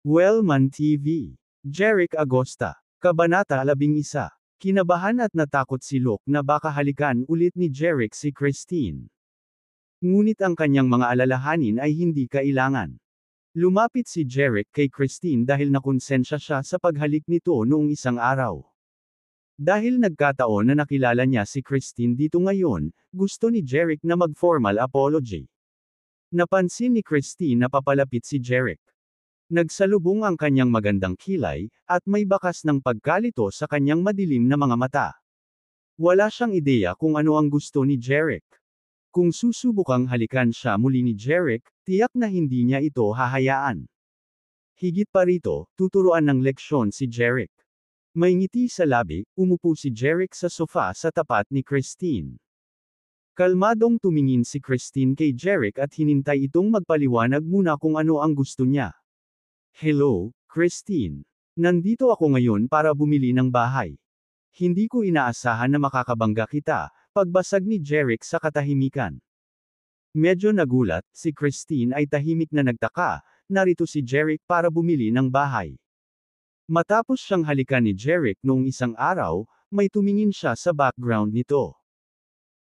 Wellman TV. Jeric Agosta. Kabanata 11. Kinabahan at natakot si Luke na baka halikan ulit ni Jeric si Christine. Ngunit ang kanyang mga alalahanin ay hindi kailangan. Lumapit si Jeric kay Christine dahil nakonsensya siya sa paghalik nito noong isang araw. Dahil nagkataon na nakilala niya si Christine dito ngayon, gusto ni Jeric na mag-formal apology. Napansin ni Christine na papalapit si Jeric. Nagsalubong ang kanyang magandang kilay, at may bakas ng pagkalito sa kanyang madilim na mga mata. Wala siyang ideya kung ano ang gusto ni Jeric. Kung susubukang halikan siya muli ni Jeric, tiyak na hindi niya ito hahayaan. Higit pa rito, tuturuan ng leksyon si Jeric. May ngiti sa labi, umupo si Jeric sa sofa sa tapat ni Christine. Kalmadong tumingin si Christine kay Jeric at hinintay itong magpaliwanag muna kung ano ang gusto niya. Hello, Christine. Nandito ako ngayon para bumili ng bahay. Hindi ko inaasahan na makakabangga kita, pagbasag ni Jeric sa katahimikan. Medyo nagulat, si Christine ay tahimik na nagtaka, narito si Jeric para bumili ng bahay. Matapos siyang halikan ni Jeric noong isang araw, may tumingin siya sa background nito.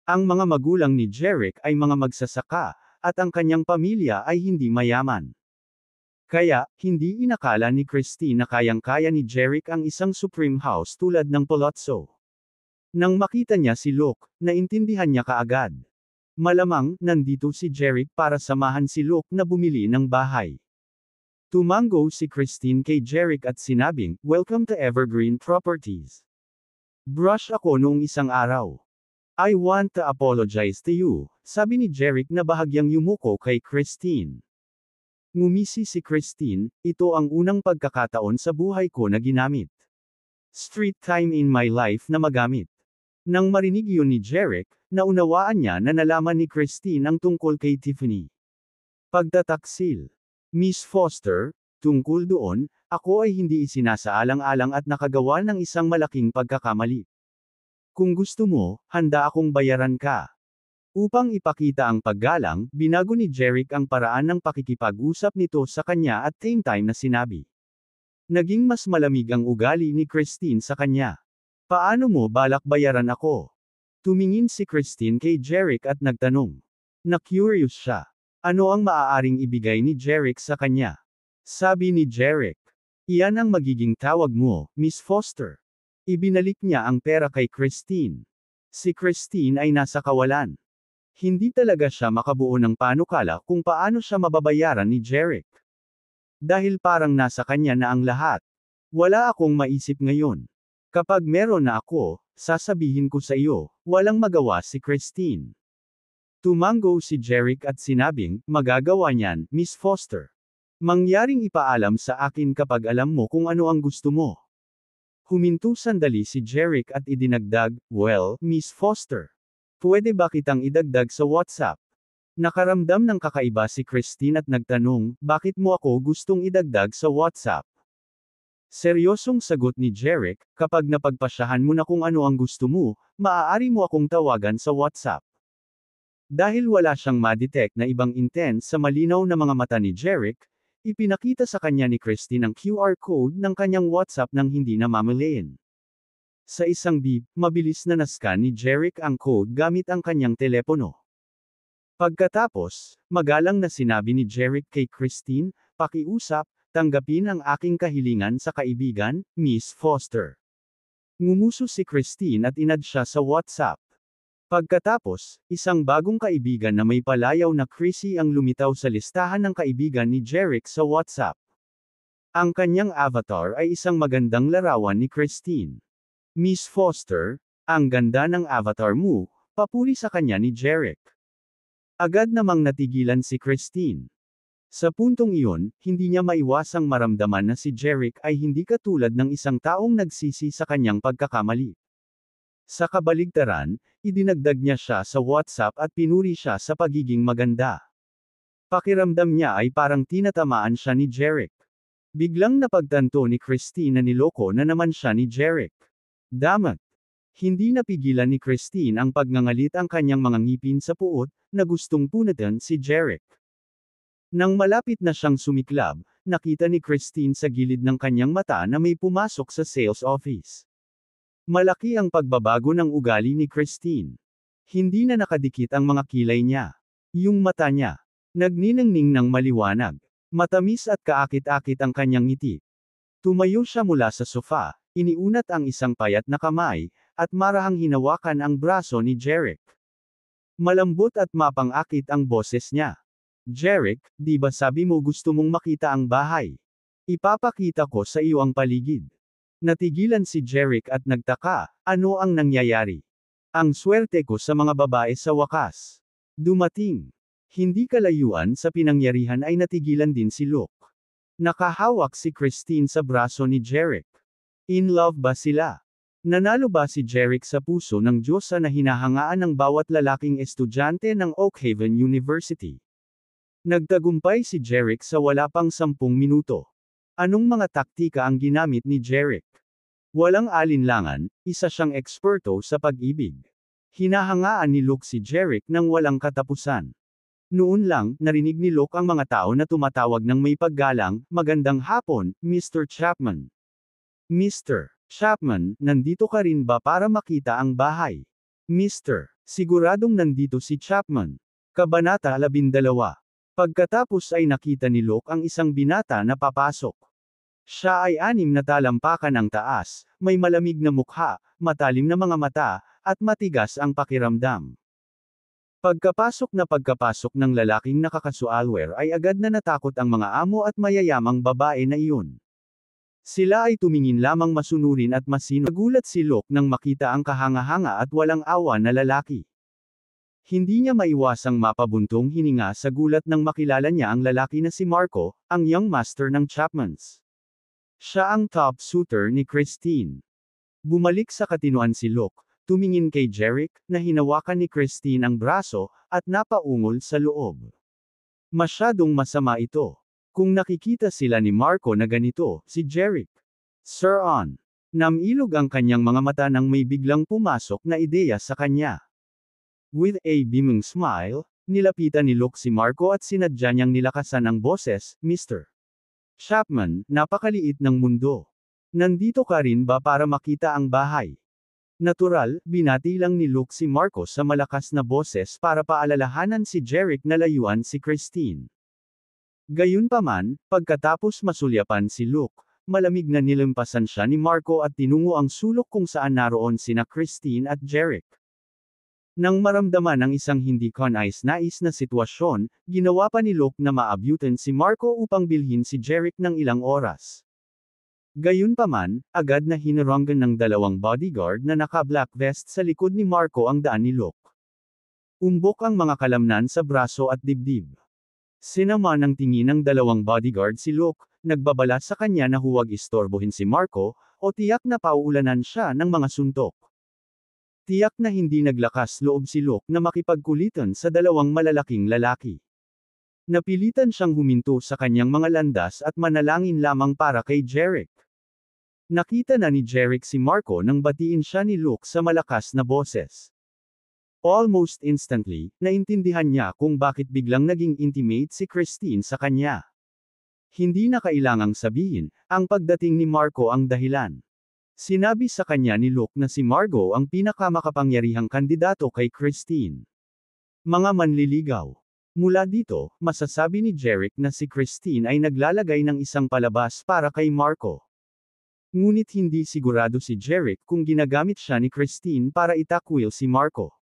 Ang mga magulang ni Jeric ay mga magsasaka, at ang kanyang pamilya ay hindi mayaman. Kaya, hindi inakala ni Christine na kayang-kaya ni Jeric ang isang supreme house tulad ng palazzo. Nang makita niya si Luke, naintindihan niya kaagad. Malamang, nandito si Jeric para samahan si Luke na bumili ng bahay. Tumango si Christine kay Jeric at sinabing, "Welcome to Evergreen Properties. Brush ako noong isang araw. I want to apologize to you," sabi ni Jeric na bahagyang yumuko kay Christine. Ngumisi si Christine, "Ito ang unang pagkakataon sa buhay ko na ginamit. Street time in my life na magamit." Nang marinig yun ni Jeric, naunawaan niya na nalaman ni Christine ang tungkol kay Tiffany. Pagtataksil. "Miss Foster, tungkol doon, ako ay hindi isinasaalang-alang at nakagawa ng isang malaking pagkakamali. Kung gusto mo, handa akong bayaran ka." Upang ipakita ang paggalang, binago ni Jeric ang paraan ng pakikipag-usap nito sa kanya at same time na sinabi. Naging mas malamig ang ugali ni Christine sa kanya. "Paano mo balak bayaran ako?" Tumingin si Christine kay Jeric at nagtanong. Na-curious siya. Ano ang maaaring ibigay ni Jeric sa kanya? Sabi ni Jeric. "Iyan ang magiging tawag mo, Miss Foster." Ibinalik niya ang pera kay Christine. Si Christine ay nasa kawalan. Hindi talaga siya makabuo ng panukala kung paano siya mababayaran ni Jeric. Dahil parang nasa kanya na ang lahat. "Wala akong maisip ngayon. Kapag meron na ako, sasabihin ko sa iyo," walang magawa si Christine. Tumango si Jeric at sinabing, "Magagawa niyan, Miss Foster. Mangyaring ipaalam sa akin kapag alam mo kung ano ang gusto mo." Huminto sandali si Jeric at idinagdag, "Well, Miss Foster. Pwede ba kitang idagdag sa WhatsApp?" Nakaramdam ng kakaiba si Christine at nagtanong, "Bakit mo ako gustong idagdag sa WhatsApp?" Seryosong sagot ni Jeric, "Kapag napagpasyahan mo na kung ano ang gusto mo, maaari mo akong tawagan sa WhatsApp." Dahil wala siyang ma-detect na ibang intent sa malinaw na mga mata ni Jeric, ipinakita sa kanya ni Christine ang QR code ng kanyang WhatsApp nang hindi namamalayan. Sa isang beep, mabilis na nascan ni Jeric ang code gamit ang kanyang telepono. Pagkatapos, magalang na sinabi ni Jeric kay Christine, "Pakiusap, tanggapin ang aking kahilingan sa kaibigan, Miss Foster." Ngumuso si Christine at inad siya sa WhatsApp. Pagkatapos, isang bagong kaibigan na may palayaw na Chrissy ang lumitaw sa listahan ng kaibigan ni Jeric sa WhatsApp. Ang kanyang avatar ay isang magandang larawan ni Christine. "Miss Foster, ang ganda ng avatar mo," papuri sa kanya ni Jeric. Agad namang natigilan si Christine. Sa puntong iyon, hindi niya maiwasang maramdaman na si Jeric ay hindi katulad ng isang taong nagsisi sa kanyang pagkakamali. Sa kabaligtaran, idinagdag niya siya sa WhatsApp at pinuri siya sa pagiging maganda. Pakiramdam niya ay parang tinatamaan siya ni Jeric. Biglang napagtanto ni Christine na niloko na naman siya ni Jeric. Damat. Hindi napigilan ni Christine ang pagngangalit ang kanyang mga ngipin sa puot, na gustong punatan si Jeric. Nang malapit na siyang sumiklab, nakita ni Christine sa gilid ng kanyang mata na may pumasok sa sales office. Malaki ang pagbabago ng ugali ni Christine. Hindi na nakadikit ang mga kilay niya. Yung mata niya, nagniningning ng maliwanag. Matamis at kaakit-akit ang kanyang ngiti. Tumayo siya mula sa sofa, iniunat ang isang payat na kamay, at marahang hinawakan ang braso ni Jeric. Malambot at mapang-akit ang boses niya. Jeric, di ba sabi mo gusto mong makita ang bahay? Ipapakita ko sa iyo ang paligid. Natigilan si Jeric at nagtaka, ano ang nangyayari? Ang swerte ko sa mga babae sa wakas. Dumating. Hindi kalayuan sa pinangyarihan ay natigilan din si Luke. Nakahawak si Christine sa braso ni Jeric. In love ba sila? Nanalo ba si Jeric sa puso ng Diyosa na hinahangaan ng bawat lalaking estudyante ng Oakhaven University? Nagtagumpay si Jeric sa wala pang 10 minuto. Anong mga taktika ang ginamit ni Jeric? Walang alinlangan, isa siyang eksperto sa pag-ibig. Hinahangaan ni Luke si Jeric nang walang katapusan. Noon lang, narinig ni Luke ang mga tao na tumatawag ng may paggalang, "Magandang hapon, Mr. Chapman." Mr. Chapman, nandito ka rin ba para makita ang bahay? Mr. Siguradong nandito si Chapman. Kabanata 12. Pagkatapos ay nakita ni Luke ang isang binata na papasok. Siya ay 6 na talampakan ang taas, may malamig na mukha, matalim na mga mata, at matigas ang pakiramdam. Pagkapasok ng lalaking nakakasualwer ay agad na natakot ang mga amo at mayayamang babae na iyon. Sila ay tumingin lamang masunurin at masino. Nagulat si Luke nang makita ang kahanga-hanga at walang awa na lalaki. Hindi niya maiwasang mapabuntong hininga sa gulat nang makilala niya ang lalaki na si Marco, ang young master ng Chapmans. Siya ang top suitor ni Christine. Bumalik sa katinoan si Luke, tumingin kay Jeric, na hinawakan ni Christine ang braso, at napaungol sa loob. Masyadong masama ito. Kung nakikita sila ni Marco na ganito, si Jeric. Sir On. Namilog ang kanyang mga mata nang may biglang pumasok na ideya sa kanya. With a beaming smile, nilapitan ni Luke si Marco at sinadya niyang nilakasan ang boses, Mr. Chapman, napakaliit ng mundo. Nandito ka rin ba para makita ang bahay? Natural, binati lang ni Luke si Marco sa malakas na boses para paalalahanan si Jeric na layuan si Christine. Gayunpaman, pagkatapos masulyapan si Luke, malamig na nilampasan siya ni Marco at tinungo ang sulok kung saan naroon sina Christine at Jeric. Nang maramdaman ang isang hindi kanais-nais na sitwasyon, ginawa pa ni Luke na maabutan si Marco upang bilhin si Jeric ng ilang oras. Gayunpaman, agad na hinaranggan ng 2 bodyguard na naka-black vest sa likod ni Marco ang daan ni Luke. Umbok ang mga kalamnan sa braso at dibdib. Sinama ng tingin ng 2 bodyguard si Luke, nagbabala sa kanya na huwag istorbohin si Marco, o tiyak na pauulanan siya ng mga suntok. Tiyak na hindi naglakas loob si Luke na makipagkulitan sa 2 malalaking lalaki. Napilitan siyang huminto sa kanyang mga landas at manalangin lamang para kay Jeric. Nakita na ni Jeric si Marco nang batiin siya ni Luke sa malakas na boses. Almost instantly, naintindihan niya kung bakit biglang naging intimate si Christine sa kanya. Hindi na kailangang sabihin, ang pagdating ni Marco ang dahilan. Sinabi sa kanya ni Luke na si Marco ang pinakamakapangyarihang kandidato kay Christine. Mga manliligaw. Mula dito, masasabi ni Jeric na si Christine ay naglalagay ng isang palabas para kay Marco. Ngunit hindi sigurado si Jeric kung ginagamit siya ni Christine para itakwil si Marco.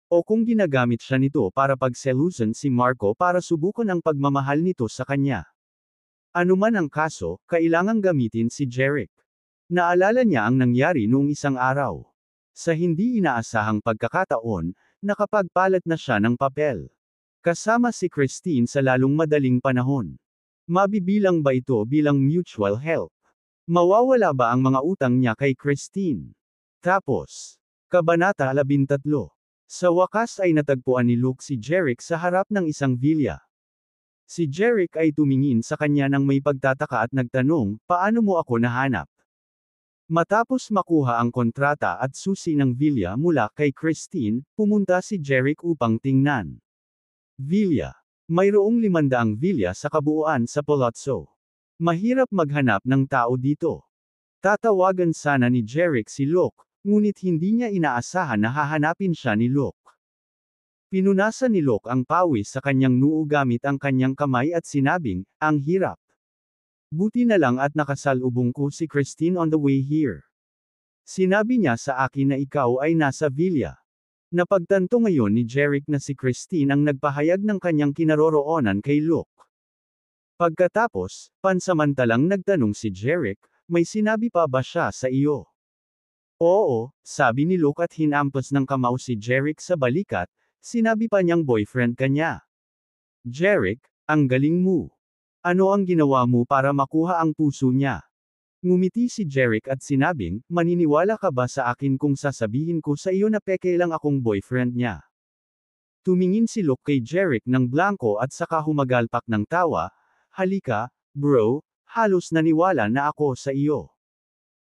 O kung ginagamit siya nito para pagselusan si Marco para subukan ang pagmamahal nito sa kanya. Anuman ang kaso, kailangang gamitin si Jeric. Naalala niya ang nangyari noong isang araw. Sa hindi inaasahang pagkakataon, nakapagpalat na siya ng papel. Kasama si Christine sa lalong madaling panahon. Mabibilang ba ito bilang mutual help? Mawawala ba ang mga utang niya kay Christine? Tapos, Kabanata 13. Sa wakas ay natagpuan ni Luke si Jeric sa harap ng isang villa. Si Jeric ay tumingin sa kanya ng may pagtataka at nagtanong, paano mo ako nahanap? Matapos makuha ang kontrata at susi ng villa mula kay Christine, pumunta si Jeric upang tingnan. Villa. Mayroong 500 villa sa kabuuan sa Palazzo. Mahirap maghanap ng tao dito. Tatawagan sana ni Jeric si Luke, ngunit hindi niya inaasahan na hahanapin siya ni Luke. Pinunasan ni Luke ang pawis sa kanyang noo gamit ang kanyang kamay at sinabing, "Ang hirap. Buti na lang at nakasalubong ko si Christine on the way here. Sinabi niya sa akin na ikaw ay nasa villa." Napagtanto ngayon ni Jeric na si Christine ang nagpahayag ng kanyang kinaroroonan kay Luke. Pagkatapos, pansamantalang nagtanong si Jeric, "May sinabi pa ba siya sa iyo?" "Oo," sabi ni Luke at hinampas ng kamao si Jeric sa balikat, "Sinabi pa niyang boyfriend ka niya." "Jeric, ang galing mo. Ano ang ginawa mo para makuha ang puso niya?" Ngumiti si Jeric at sinabing, "Maniniwala ka ba sa akin kung sasabihin ko sa iyo na peke lang akong boyfriend niya?" Tumingin si Luke kay Jeric ng blanko at saka humagalpak ng tawa, "Halika, bro, halos naniwala na ako sa iyo."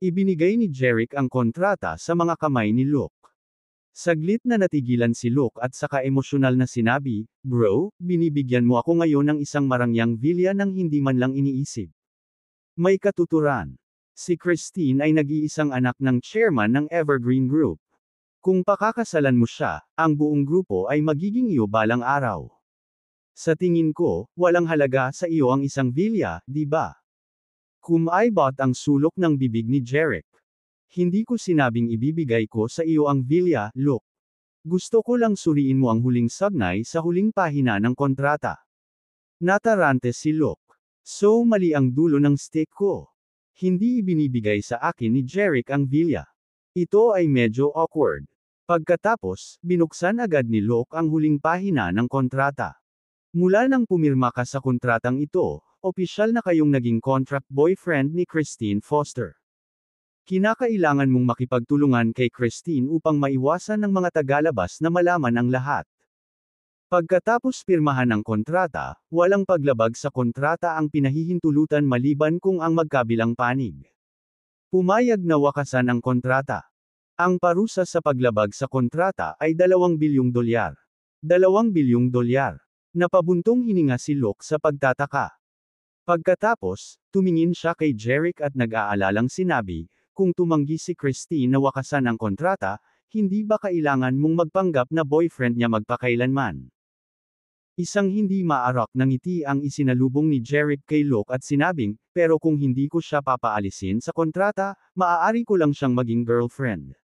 Ibinigay ni Jeric ang kontrata sa mga kamay ni Luke. Saglit na natigilan si Luke at saka emosyonal na sinabi, "Bro, binibigyan mo ako ngayon ng isang marangyang villa nang hindi man lang iniisip." May katuturan. Si Christine ay nag-iisang anak ng chairman ng Evergreen Group. Kung pakakasalan mo siya, ang buong grupo ay magiging iyo balang araw. Sa tingin ko, walang halaga sa iyo ang isang villa, di ba? Kumaibot ang sulok ng bibig ni Jeric. "Hindi ko sinabing ibibigay ko sa iyo ang villa, Luke. Gusto ko lang suriin mo ang huling sagnay sa huling pahina ng kontrata." Natarante si Luke. "So mali ang dulo ng stick ko. Hindi ibinibigay sa akin ni Jeric ang villa. Ito ay medyo awkward." Pagkatapos, binuksan agad ni Luke ang huling pahina ng kontrata. "Mula nang pumirma ka sa kontratang ito, opisyal na kayong naging contract boyfriend ni Christine Foster. Kinakailangan mong makipagtulungan kay Christine upang maiwasan ng mga tagalabas na malaman ang lahat." Pagkatapos pirmahan ang kontrata, walang paglabag sa kontrata ang pinahihintulutan maliban kung ang magkabilang panig pumayag na wakasan ang kontrata. Ang parusa sa paglabag sa kontrata ay $2 bilyong. $2 bilyong. Napabuntong hininga si Luke sa pagtataka. Pagkatapos, tumingin siya kay Jeric at nag-aalalang sinabi, "Kung tumanggi si Christine na wakasan ang kontrata, hindi ba kailangan mong magpanggap na boyfriend niya magpakailanman?" Isang hindi maarak na ngiti ang isinalubong ni Jeric kay Luke at sinabing, "Pero kung hindi ko siya papaalisin sa kontrata, maaari ko lang siyang maging girlfriend."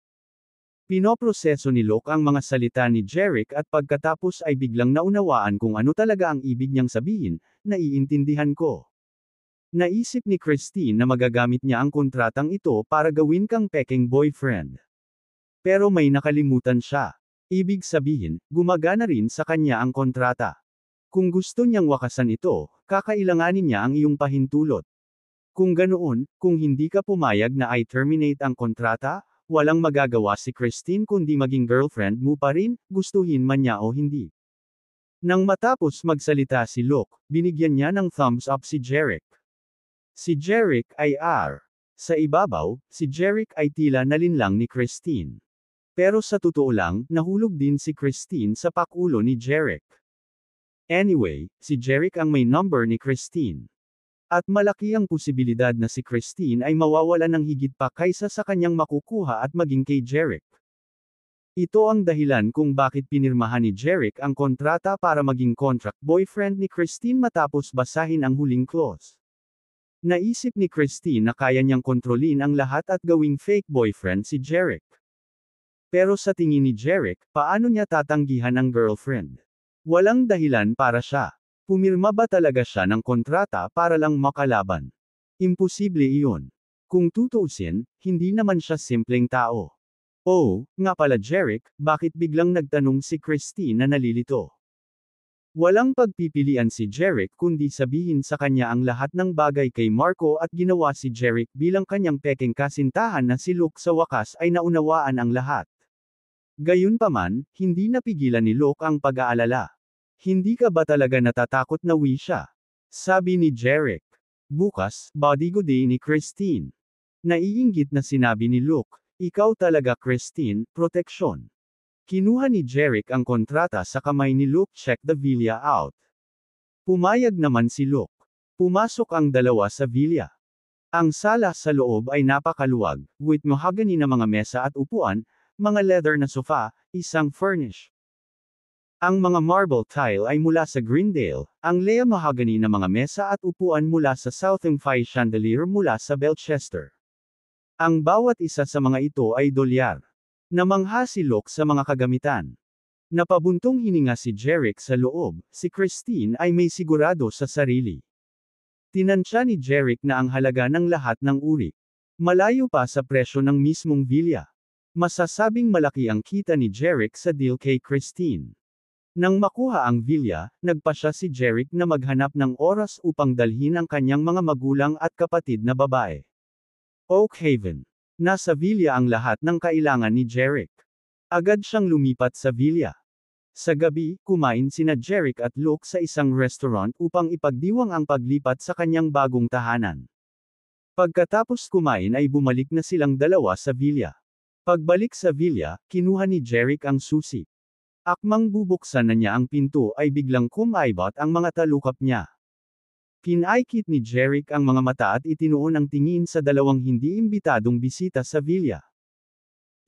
Pinoproseso ni Luke ang mga salita ni Jeric at pagkatapos ay biglang naunawaan kung ano talaga ang ibig niyang sabihin, "Naiintindihan ko." Naisip ni Christine na magagamit niya ang kontratang ito para gawin kang peking boyfriend. Pero may nakalimutan siya. Ibig sabihin, gumagana rin sa kanya ang kontrata. Kung gusto niyang wakasan ito, kakailanganin niya ang iyong pahintulot. Kung ganoon, kung hindi ka pumayag na i-terminate ang kontrata, walang magagawa si Christine kundi maging girlfriend mo pa rin, gustuhin man niya o hindi. Nang matapos magsalita si Luke, binigyan niya ng thumbs up si Jeric. Si Jeric ay R. Sa ibabaw, si Jeric ay tila nalinlang ni Christine. Pero sa totoo lang, nahulog din si Christine sa pakulo ni Jeric. Anyway, si Jeric ang may number ni Christine. At malaki ang posibilidad na si Christine ay mawawalan ng higit pa kaysa sa kanyang makukuha at maging kay Jeric. Ito ang dahilan kung bakit pinirmahan ni Jeric ang kontrata para maging contract boyfriend ni Christine matapos basahin ang huling clause. Naisip ni Christine na kaya niyang kontrolin ang lahat at gawing fake boyfriend si Jeric. Pero sa tingin ni Jeric, paano niya tatanggihan ang girlfriend? Walang dahilan para siya. Pumirma ba talaga siya ng kontrata para lang makalaban? Imposible iyon. Kung tutuusin, hindi naman siya simpleng tao. Oh, nga pala Jeric, bakit biglang nagtanong si Christine na nalilito? Walang pagpipilian si Jeric kundi sabihin sa kanya ang lahat ng bagay kay Marco at ginawa si Jeric bilang kanyang peking kasintahan na si Luke sa wakas ay naunawaan ang lahat. Gayunpaman, hindi napigilan ni Luke ang pag-aalala. "Hindi ka ba talaga natatakot na siya?" sabi ni Jeric. Bukas, bodyguard ni Christine. Naiinggit na sinabi ni Luke, "Ikaw talaga Christine, proteksyon." Kinuha ni Jeric ang kontrata sa kamay ni Luke, check the villa out. Pumayag naman si Luke. Pumasok ang dalawa sa villa. Ang sala sa loob ay napakaluwag, with mahogany na mga mesa at upuan, mga leather na sofa, isang furnish. Ang mga marble tile ay mula sa Greendale, ang Lea mahogany na mga mesa at upuan mula sa Southern-Fi chandelier mula sa Belchester. Ang bawat isa sa mga ito ay dolyar. Namangha si Locke sa mga kagamitan. Napabuntong hininga si Jeric sa loob, si Christine ay may sigurado sa sarili. Tinansya ni Jeric na ang halaga ng lahat ng uri. Malayo pa sa presyo ng mismong villa. Masasabing malaki ang kita ni Jeric sa deal kay Christine. Nang makuha ang villa, nagpasya si Jeric na maghanap ng oras upang dalhin ang kanyang mga magulang at kapatid na babae. Oak Haven. Nasa villa ang lahat ng kailangan ni Jeric. Agad siyang lumipat sa villa. Sa gabi, kumain sina Jeric at Luke sa isang restaurant upang ipagdiwang ang paglipat sa kanyang bagong tahanan. Pagkatapos kumain ay bumalik na silang dalawa sa villa. Pagbalik sa villa, kinuha ni Jeric ang susi. Akmang bubuksan na niya ang pinto ay biglang kumaibot ang mga talukap niya. Pinaikit ni Jeric ang mga mata at itinuon ang tingin sa dalawang hindi imbitadong bisita sa villa.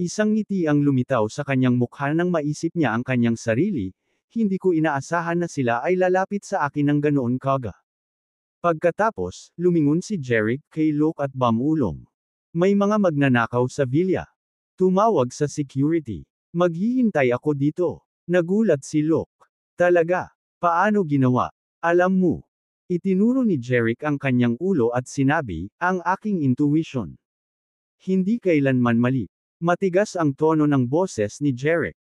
Isang ngiti ang lumitaw sa kanyang mukha nang maisip niya ang kanyang sarili, hindi ko inaasahan na sila ay lalapit sa akin ng ganoon kaga. Pagkatapos, lumingon si Jeric kay Luke at bumulong. May mga magnanakaw sa villa. Tumawag sa security. Maghihintay ako dito. Nagulat si Luke. Talaga? Paano ginawa? Alam mo. Itinuro ni Jeric ang kanyang ulo at sinabi, ang aking intuition. Hindi kailanman mali. Matigas ang tono ng boses ni Jeric.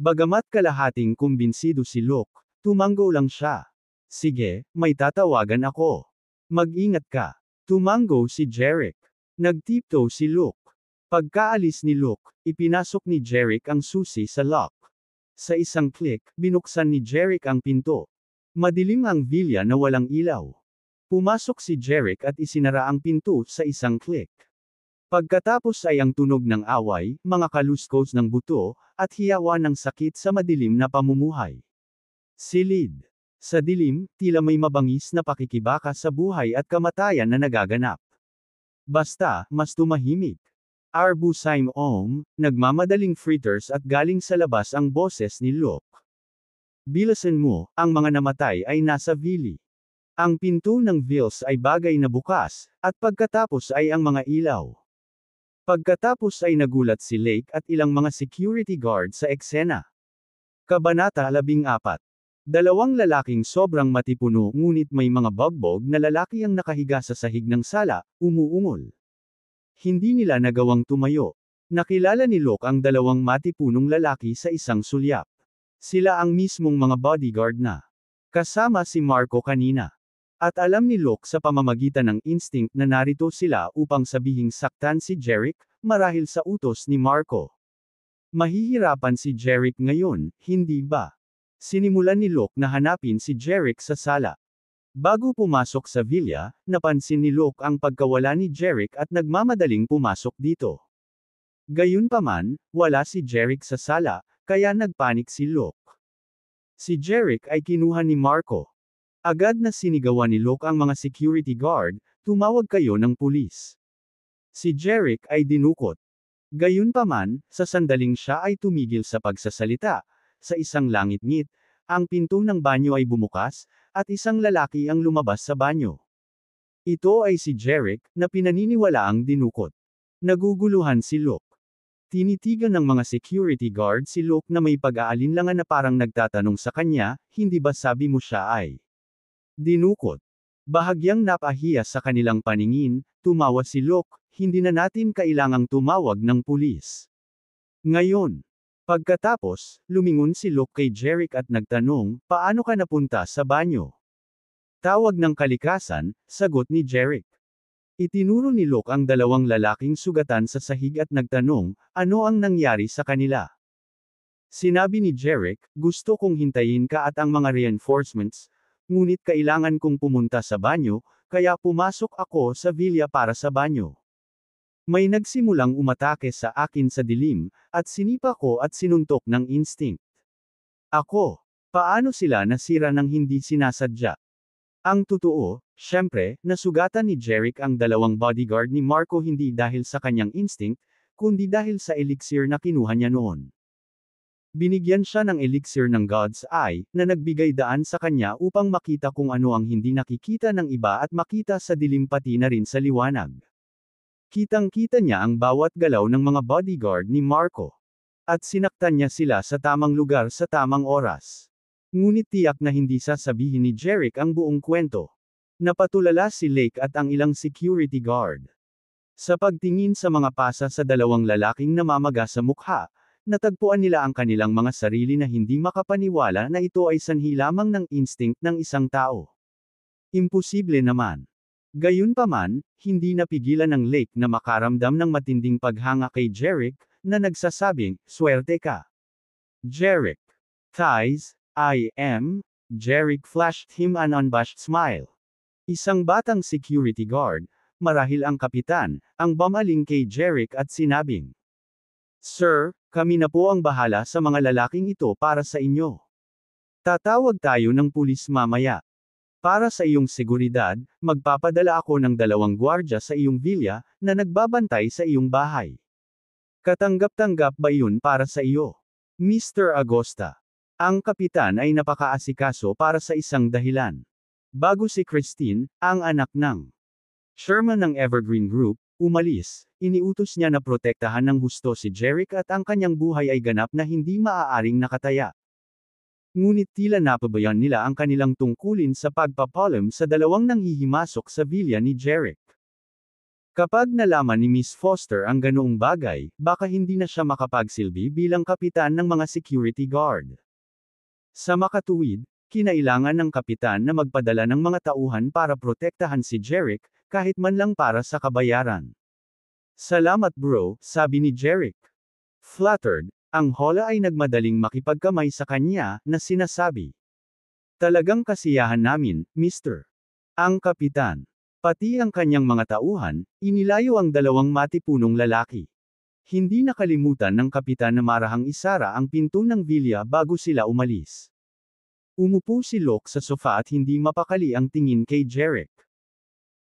Bagamat kalahating kumbinsido si Luke, tumango lang siya. Sige, may tatawagan ako. Mag-ingat ka. Tumango si Jeric. Nagtiptoe si Luke. Pagkaalis ni Luke, ipinasok ni Jeric ang susi sa lock. Sa isang click, binuksan ni Jeric ang pinto. Madilim ang villa na walang ilaw. Pumasok si Jeric at isinara ang pinto sa isang click. Pagkatapos ay ang tunog ng away, mga kaluskos ng buto, at hiyawan ng sakit sa madilim na pamumuhay. Silid. Sa dilim, tila may mabangis na pakikibaka sa buhay at kamatayan na nagaganap. Basta, mas tumahimik. Arbusaim nagmamadaling fritters at galing sa labas ang boses ni Luke. Bilasan mo, ang mga namatay ay nasa vili. Ang pinto ng Vils ay bagay na bukas, at pagkatapos ay ang mga ilaw. Pagkatapos ay nagulat si Lake at ilang mga security guard sa eksena. Kabanata 14. Dalawang lalaking sobrang matipuno ngunit may mga bagbog na lalaki ang nakahiga sa sahig ng sala, umuungol. Hindi nila nagawang tumayo. Nakilala ni Luke ang dalawang matipunong lalaki sa isang sulyap. Sila ang mismong mga bodyguard na kasama si Marco kanina. At alam ni Luke sa pamamagitan ng instinct na narito sila upang sabihing saktan si Jeric, marahil sa utos ni Marco. Mahihirapan si Jeric ngayon, hindi ba? Sinimulan ni Luke na hanapin si Jeric sa sala. Bago pumasok sa villa, napansin ni Luke ang pagkawala ni Jeric at nagmamadaling pumasok dito. Gayunpaman, wala si Jeric sa sala, kaya nagpanik si Luke. Si Jeric ay kinuha ni Marco. Agad na sinigawan ni Luke ang mga security guard, tumawag kayo ng pulis. Si Jeric ay dinukot. Gayunpaman, sa sandaling siya ay tumigil sa pagsasalita, sa isang langit-ngit, ang pinto ng banyo ay bumukas, at isang lalaki ang lumabas sa banyo. Ito ay si Jeric, na pinaniniwalaang dinukot. Naguguluhan si Luke. Tinitigan ng mga security guard si Luke na may pag-aalinlangan na parang nagtatanong sa kanya, hindi ba sabi mo siya ay dinukot? Bahagyang napahiya sa kanilang paningin, tumawa si Luke, hindi na natin kailangang tumawag ng pulis. Ngayon. Pagkatapos, lumingon si Luke kay Jeric at nagtanong, paano ka napunta sa banyo? Tawag ng kalikasan, sagot ni Jeric. Itinuro ni Luke ang dalawang lalaking sugatan sa sahig at nagtanong, ano ang nangyari sa kanila? Sinabi ni Jeric, gusto kong hintayin ka at ang mga reinforcements, ngunit kailangan kong pumunta sa banyo, kaya pumasok ako sa villa para sa banyo. May nagsimulang umatake sa akin sa dilim, at sinipa ko at sinuntok ng instinct. Ako. Paano sila nasira ng hindi sinasadya? Ang totoo, syempre, nasugatan ni Jeric ang dalawang bodyguard ni Marco hindi dahil sa kanyang instinct, kundi dahil sa elixir na kinuha niya noon. Binigyan siya ng elixir ng God's Eye, na nagbigay daan sa kanya upang makita kung ano ang hindi nakikita ng iba at makita sa dilim pati na rin sa liwanag. Kitang-kita niya ang bawat galaw ng mga bodyguard ni Marco. At sinaktan niya sila sa tamang lugar sa tamang oras. Ngunit tiyak na hindi sasabihin ni Jeric ang buong kwento. Napatulala si Lake at ang ilang security guard. Sa pagtingin sa mga pasa sa dalawang lalaking namamaga sa mukha, natagpuan nila ang kanilang mga sarili na hindi makapaniwala na ito ay sanhi lamang ng instinct ng isang tao. Imposible naman. Gayunpaman, hindi napigilan ng Lake na makaramdam ng matinding paghanga kay Jeric, na nagsasabing, "Swerte ka." Jeric. Ties, I am. Jeric flashed him an unabashed smile. Isang batang security guard, marahil ang kapitan, ang bumaling kay Jeric at sinabing, "Sir, kami na po ang bahala sa mga lalaking ito para sa inyo. Tatawag tayo ng pulis mamaya. Para sa iyong seguridad, magpapadala ako ng 2 gwardya sa iyong villa, na nagbabantay sa iyong bahay. Katanggap-tanggap ba yun para sa iyo, Mr. Agosta?" Ang kapitan ay napakaasikaso para sa isang dahilan. Bago si Christine, ang anak ng chairman ng Evergreen Group, umalis, iniutos niya na protektahan ng husto si Jeric at ang kanyang buhay ay ganap na hindi maaaring nakataya. Ngunit tila napabayaan nila ang kanilang tungkulin sa pagpapalam sa dalawang nanghihimasok sa villa ni Jeric. Kapag nalaman ni Miss Foster ang ganoong bagay, baka hindi na siya makapagsilbi bilang kapitan ng mga security guard. Sa makatuwid, kinailangan ng kapitan na magpadala ng mga tauhan para protektahan si Jeric, kahit man lang para sa kabayaran. "Salamat bro," sabi ni Jeric. Flattered, ang hola ay nagmadaling makipagkamay sa kanya, na sinasabi, "Talagang kasiyahan namin, Mr. Ang kapitan." Pati ang kanyang mga tauhan, inilayo ang dalawang matipunong lalaki. Hindi nakalimutan ng kapitan na marahang isara ang pinto ng villa bago sila umalis. Umupo si Locke sa sofa at hindi mapakali ang tingin kay Jeric.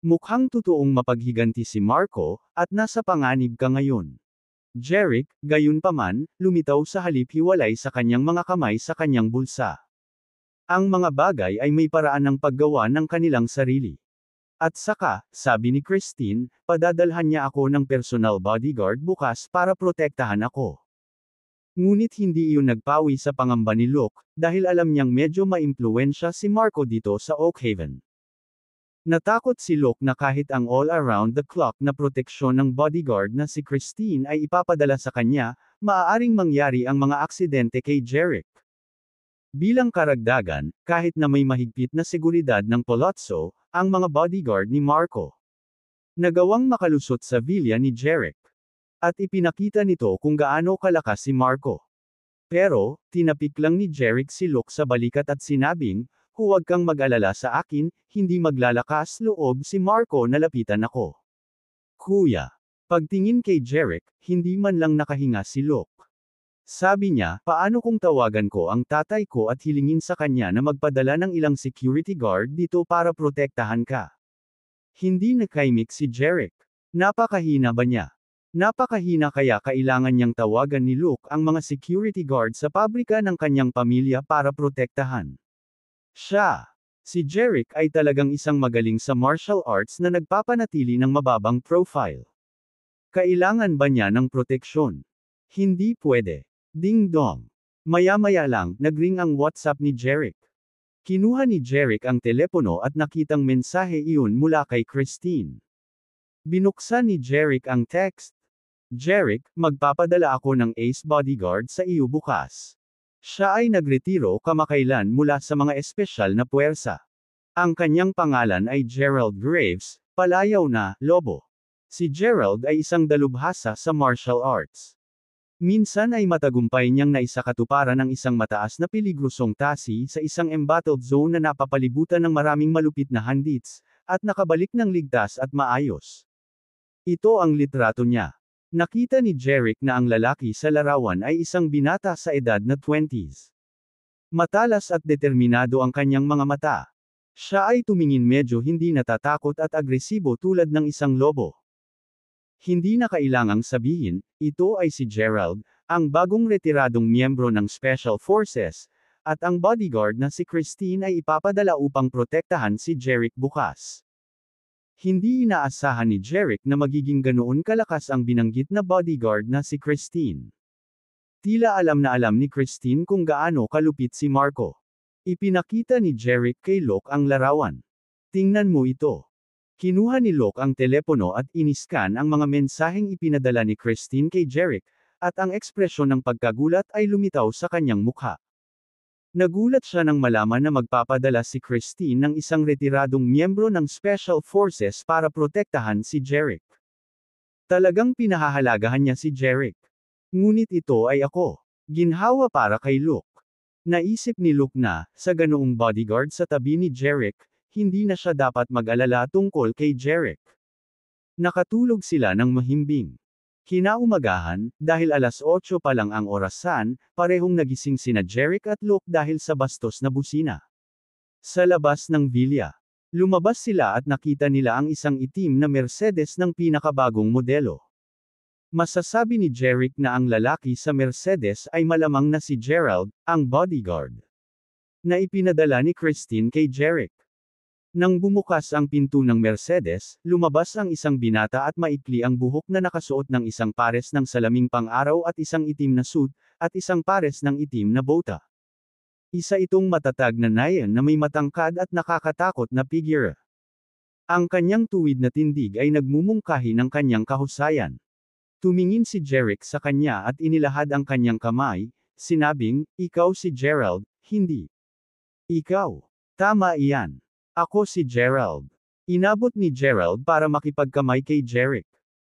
"Mukhang totoong mapaghiganti si Marco, at nasa panganib ka ngayon." Jeric, gayunpaman, lumitaw sa halip hiwalay sa kanyang mga kamay sa kanyang bulsa. Ang mga bagay ay may paraan ng paggawa ng kanilang sarili. At saka, sabi ni Christine, padadalhan niya ako ng personal bodyguard bukas para protektahan ako. Ngunit hindi iyon nagpawi sa pangamba ni Locke, dahil alam niyang medyo maimpluwensya si Marco dito sa Oakhaven. Natakot si Locke na kahit ang all-around-the-clock na proteksyon ng bodyguard na si Christine ay ipapadala sa kanya, maaaring mangyari ang mga aksidente kay Jeric. Bilang karagdagan, kahit na may mahigpit na seguridad ng Palazzo, ang mga bodyguard ni Marco nagawang makalusot sa villa ni Jeric. At ipinakita nito kung gaano kalakas si Marco. Pero, tinapik lang ni Jeric si Locke sa balikat at sinabing, "Huwag kang mag-alala sa akin, hindi maglalakas loob si Marco na lapitan ako." "Kuya." Pagtingin kay Jeric, hindi man lang nakahinga si Locke. Sabi niya, "Paano kung tawagan ko ang tatay ko at hilingin sa kanya na magpadala ng ilang security guard dito para protektahan ka?" Hindi nakaimik si Jeric. Napakahina ba niya? Napakahina kaya kailangan niyang tawagan ni Luke ang mga security guard sa pabrika ng kanyang pamilya para protektahan siya. Si Jeric ay talagang isang magaling sa martial arts na nagpapanatili ng mababang profile. Kailangan ba niya ng proteksyon? Hindi pwede. Ding dong. Maya-maya lang, nagring ang WhatsApp ni Jeric. Kinuha ni Jeric ang telepono at nakitang mensahe iyon mula kay Christine. Binuksan ni Jeric ang text. "Jeric, magpapadala ako ng ace bodyguard sa iyo bukas. Siya ay nagretiro kamakailan mula sa mga espesyal na puwersa. Ang kanyang pangalan ay Gerald Graves, palayaw na, lobo." Si Gerald ay isang dalubhasa sa martial arts. Minsan ay matagumpay niyang naisakatuparan ang isang mataas na peligrosong tasi sa isang embattled zone na napapalibutan ng maraming malupit na handits, at nakabalik ng ligtas at maayos. Ito ang litrato niya. Nakita ni Jeric na ang lalaki sa larawan ay isang binata sa edad na 20s. Matalas at determinado ang kanyang mga mata. Siya ay tumingin medyo hindi natatakot at agresibo tulad ng isang lobo. Hindi na kailangang sabihin, ito ay si Gerald, ang bagong retiradong miyembro ng Special Forces, at ang bodyguard na si Christine ay ipapadala upang protektahan si Jerick bukas. Hindi inaasahan ni Jerick na magiging ganoon kalakas ang binanggit na bodyguard na si Christine. Tila alam na alam ni Christine kung gaano kalupit si Marco. Ipinakita ni Jerick kay Locke ang larawan. Tingnan mo ito. Kinuha ni Locke ang telepono at iniskan ang mga mensaheng ipinadala ni Christine kay Jerick, at ang ekspresyon ng pagkagulat ay lumitaw sa kanyang mukha. Nagulat siya nang malaman na magpapadala si Christine ng isang retiradong miyembro ng Special Forces para protektahan si Jerick. Talagang pinahahalagahan niya si Jerick. Ngunit ito ay ako. Ginhawa para kay Locke. Naisip ni Locke na, sa ganoong bodyguard sa tabi ni Jerick, hindi na siya dapat mag-alala tungkol kay Jerick. Nakatulog sila ng mahimbing. Kinaumagahan, dahil 8:00 pa lang ang orasan, parehong nagising sina Jerick at Locke dahil sa bastos na busina. Sa labas ng villa. Lumabas sila at nakita nila ang isang itim na Mercedes ng pinakabagong modelo. Masasabi ni Jerick na ang lalaki sa Mercedes ay malamang na si Gerald, ang bodyguard. Na ipinadala ni Christine kay Jerick. Nang bumukas ang pinto ng Mercedes, lumabas ang isang binata at maikli ang buhok na nakasuot ng isang pares ng salaming pang-araw at isang itim na suit, at isang pares ng itim na bota. Isa itong matatag na nayan na may matangkad at nakakatakot na figure. Ang kanyang tuwid na tindig ay nagmumungkahi ng kanyang kahusayan. Tumingin si Jerick sa kanya at inilahad ang kanyang kamay, sinabing, "Ikaw si Gerald, hindi. Ikaw. Tama iyan. Ako si Gerald." Inabot ni Gerald para makipagkamay kay Jerick.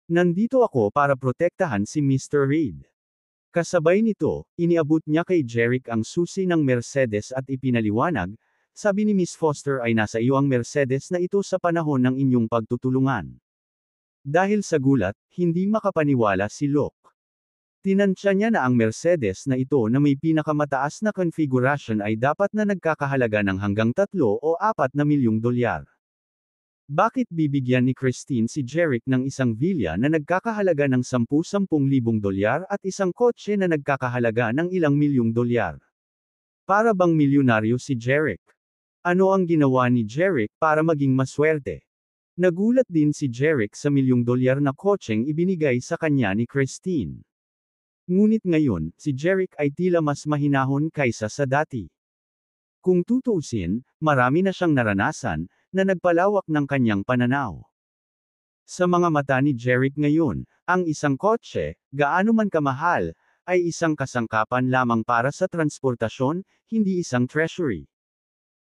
"Nandito ako para protektahan si Mr. Reed." Kasabay nito, iniabot niya kay Jerick ang susi ng Mercedes at ipinaliwanag, "Sabi ni Miss Foster ay nasa iyo ang Mercedes na ito sa panahon ng inyong pagtutulungan." Dahil sa gulat, hindi makapaniwala si Locke. Tinansya niya na ang Mercedes na ito na may pinakamataas na configuration ay dapat na nagkakahalaga ng hanggang 3 o 4 na milyong dolyar. Bakit bibigyan ni Christine si Jerick ng isang villa na nagkakahalaga ng 10,000 dolyar at isang kotse na nagkakahalaga ng ilang milyong dolyar? Para bang milyonaryo si Jerick? Ano ang ginawa ni Jerick para maging maswerte? Nagulat din si Jerick sa milyong dolyar na kotseng ibinigay sa kanya ni Christine. Ngunit ngayon, si Jerick ay tila mas mahinahon kaysa sa dati. Kung tutuusin, marami na siyang naranasan, na nagpalawak ng kanyang pananaw. Sa mga mata ni Jerick ngayon, ang isang kotse, gaano man kamahal, ay isang kasangkapan lamang para sa transportasyon, hindi isang treasury.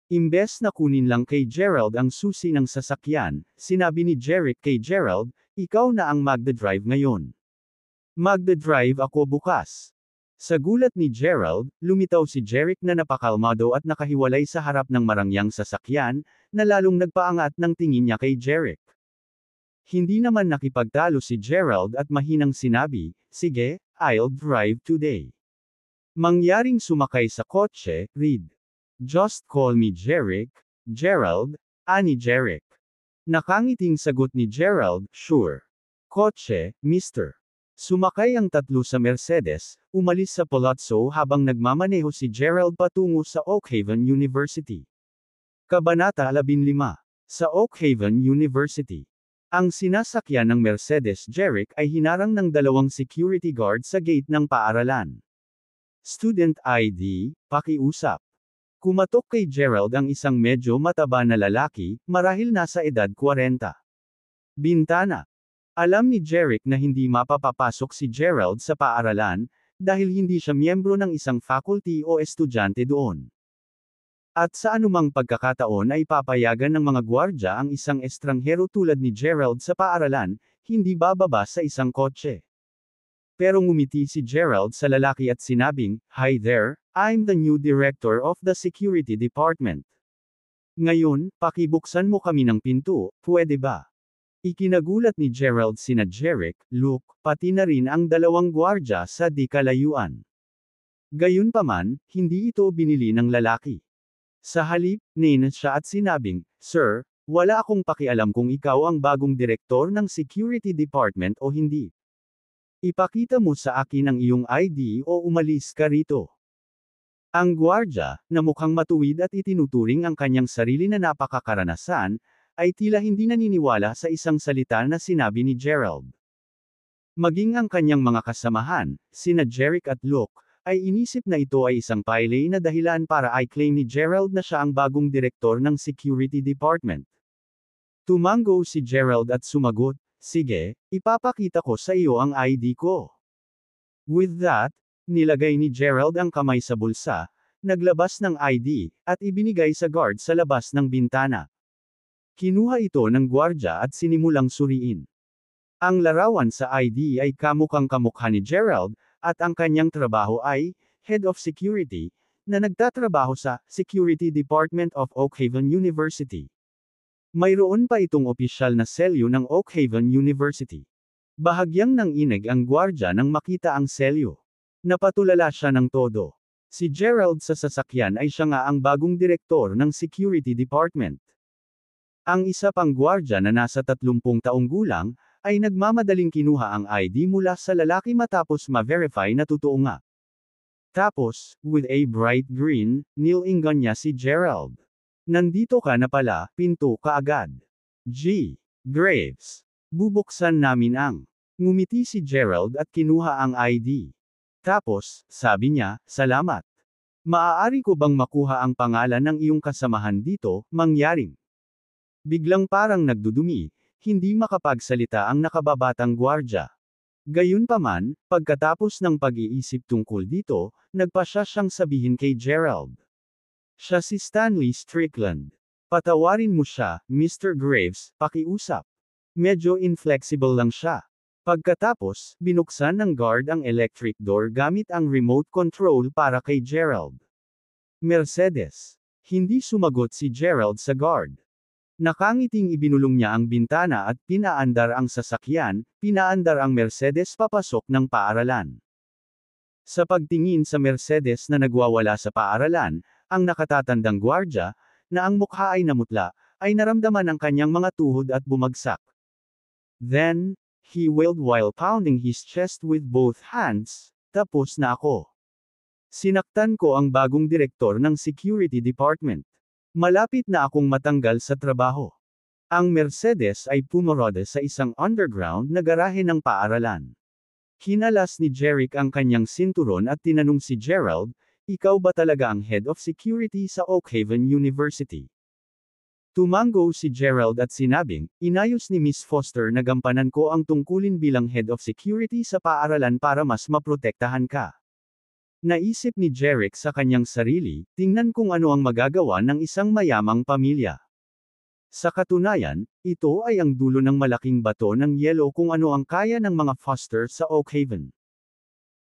Imbes na kunin lang kay Gerald ang susi ng sasakyan, sinabi ni Jerick kay Gerald, "Ikaw na ang magdadrive ngayon. Magdadrive ako bukas." Sa gulat ni Gerald, lumitaw si Jerick na napakalmado at nakahiwalay sa harap ng marangyang sasakyan, na lalong nagpaangat ng tingin niya kay Jerick. Hindi naman nakipagtalo si Gerald at mahinang sinabi, "Sige, I'll drive today." Mangyaring sumakay sa kotse, Reed. "Just call me Jerick, Gerald," ani Jerick. Nakangiting sagot ni Gerald, "Sure. Kotse, Mr." Sumakay ang tatlo sa Mercedes, umalis sa palazzo habang nagmamaneho si Gerald patungo sa Oakhaven University. Kabanata 15. Sa Oakhaven University. Ang sinasakyan ng Mercedes Jerick ay hinarang ng 2 security guard sa gate ng paaralan. "Student ID, pakiusap." Kumatok kay Gerald ang isang medyo mataba na lalaki, marahil nasa edad 40. Bintana. Alam ni Jerick na hindi mapapapasok si Gerald sa paaralan, dahil hindi siya miyembro ng isang faculty o estudyante doon. At sa anumang pagkakataon ay papayagan ng mga gwardya ang isang estranghero tulad ni Gerald sa paaralan, hindi bababa sa isang kotse. Pero ngumiti si Gerald sa lalaki at sinabing, "Hi there, I'm the new director of the security department. Ngayon, pakibuksan mo kami ng pinto, pwede ba?" Ikinagulat ni Gerald sina Jerick, Locke, pati na rin ang 2 gwardya sa di kalayuan. Gayunpaman, hindi ito binili ng lalaki. Sa halip, nina siya at sinabing, "Sir, wala akong pakialam kung ikaw ang bagong direktor ng Security Department o hindi. Ipakita mo sa akin ang iyong ID o umalis ka rito." Ang gwardya, na mukhang matuwid at itinuturing ang kanyang sarili na napakakaranasan, ay tila hindi naniniwala sa isang salita na sinabi ni Gerald. Maging ang kanyang mga kasamahan, sina Jerick at Luke, ay inisip na ito ay isang pailay na dahilan para i-claim ni Gerald na siya ang bagong direktor ng Security Department. Tumango si Gerald at sumagot, "Sige, ipapakita ko sa iyo ang ID ko." With that, nilagay ni Gerald ang kamay sa bulsa, naglabas ng ID, at ibinigay sa guard sa labas ng bintana. Kinuha ito ng gwardya at sinimulang suriin. Ang larawan sa ID ay kamukhang kamukha ni Gerald, at ang kanyang trabaho ay Head of Security, na nagtatrabaho sa Security Department of Oakhaven University. Mayroon pa itong opisyal na selyo ng Oakhaven University. Bahagyang nanginig ang gwardya nang makita ang selyo. Napatulala siya ng todo. Si Gerald sa sasakyan ay siya nga ang bagong direktor ng Security Department. Ang isa pang gwardya na nasa 30 taong gulang, ay nagmamadaling kinuha ang ID mula sa lalaki matapos ma-verify na totoo nga. Tapos, with a bright grin, nilingan niya si Gerald. "Nandito ka na pala, pinto ka agad. G. Graves. Bubuksan namin ang." Ngumiti si Gerald at kinuha ang ID. Tapos, sabi niya, "Salamat. Maaari ko bang makuha ang pangalan ng iyong kasamahan dito, mangyaring?" Biglang parang nagdudumi, hindi makapagsalita ang nakababatang gwardya. Gayunpaman, pagkatapos ng pag-iisip tungkol dito, nagpasya siyang sabihin kay Gerald. "Siya si Stanley Strickland. Patawarin mo siya, Mr. Graves, pakiusap." Medyo inflexible lang siya. Pagkatapos, binuksan ng guard ang electric door gamit ang remote control para kay Gerald. "Mercedes." Hindi sumagot si Gerald sa guard. Nakangiting ibinulong niya ang bintana at pinaandar ang sasakyan, pinaandar ang Mercedes papasok ng paaralan. Sa pagtingin sa Mercedes na nagwawala sa paaralan, ang nakatatandang gwardya, na ang mukha ay namutla, ay naramdaman ang kanyang mga tuhod at bumagsak. Then, he wailed while pounding his chest with both hands, "Tapos na ako. Sinaktan ko ang bagong direktor ng Security Department. Malapit na akong matanggal sa trabaho." Ang Mercedes ay pumarada sa isang underground na garahe ng paaralan. Hinalas ni Jerick ang kanyang sinturon at tinanong si Gerald, "Ikaw ba talaga ang Head of Security sa Oakhaven University?" Tumango si Gerald at sinabing, "Inayos ni Miss Foster na gampanan ko ang tungkulin bilang Head of Security sa paaralan para mas maprotektahan ka." Naisip ni Jerick sa kanyang sarili, tingnan kung ano ang magagawa ng isang mayamang pamilya. Sa katunayan, ito ay ang dulo ng malaking bato ng yelo kung ano ang kaya ng mga Foster sa Oakhaven.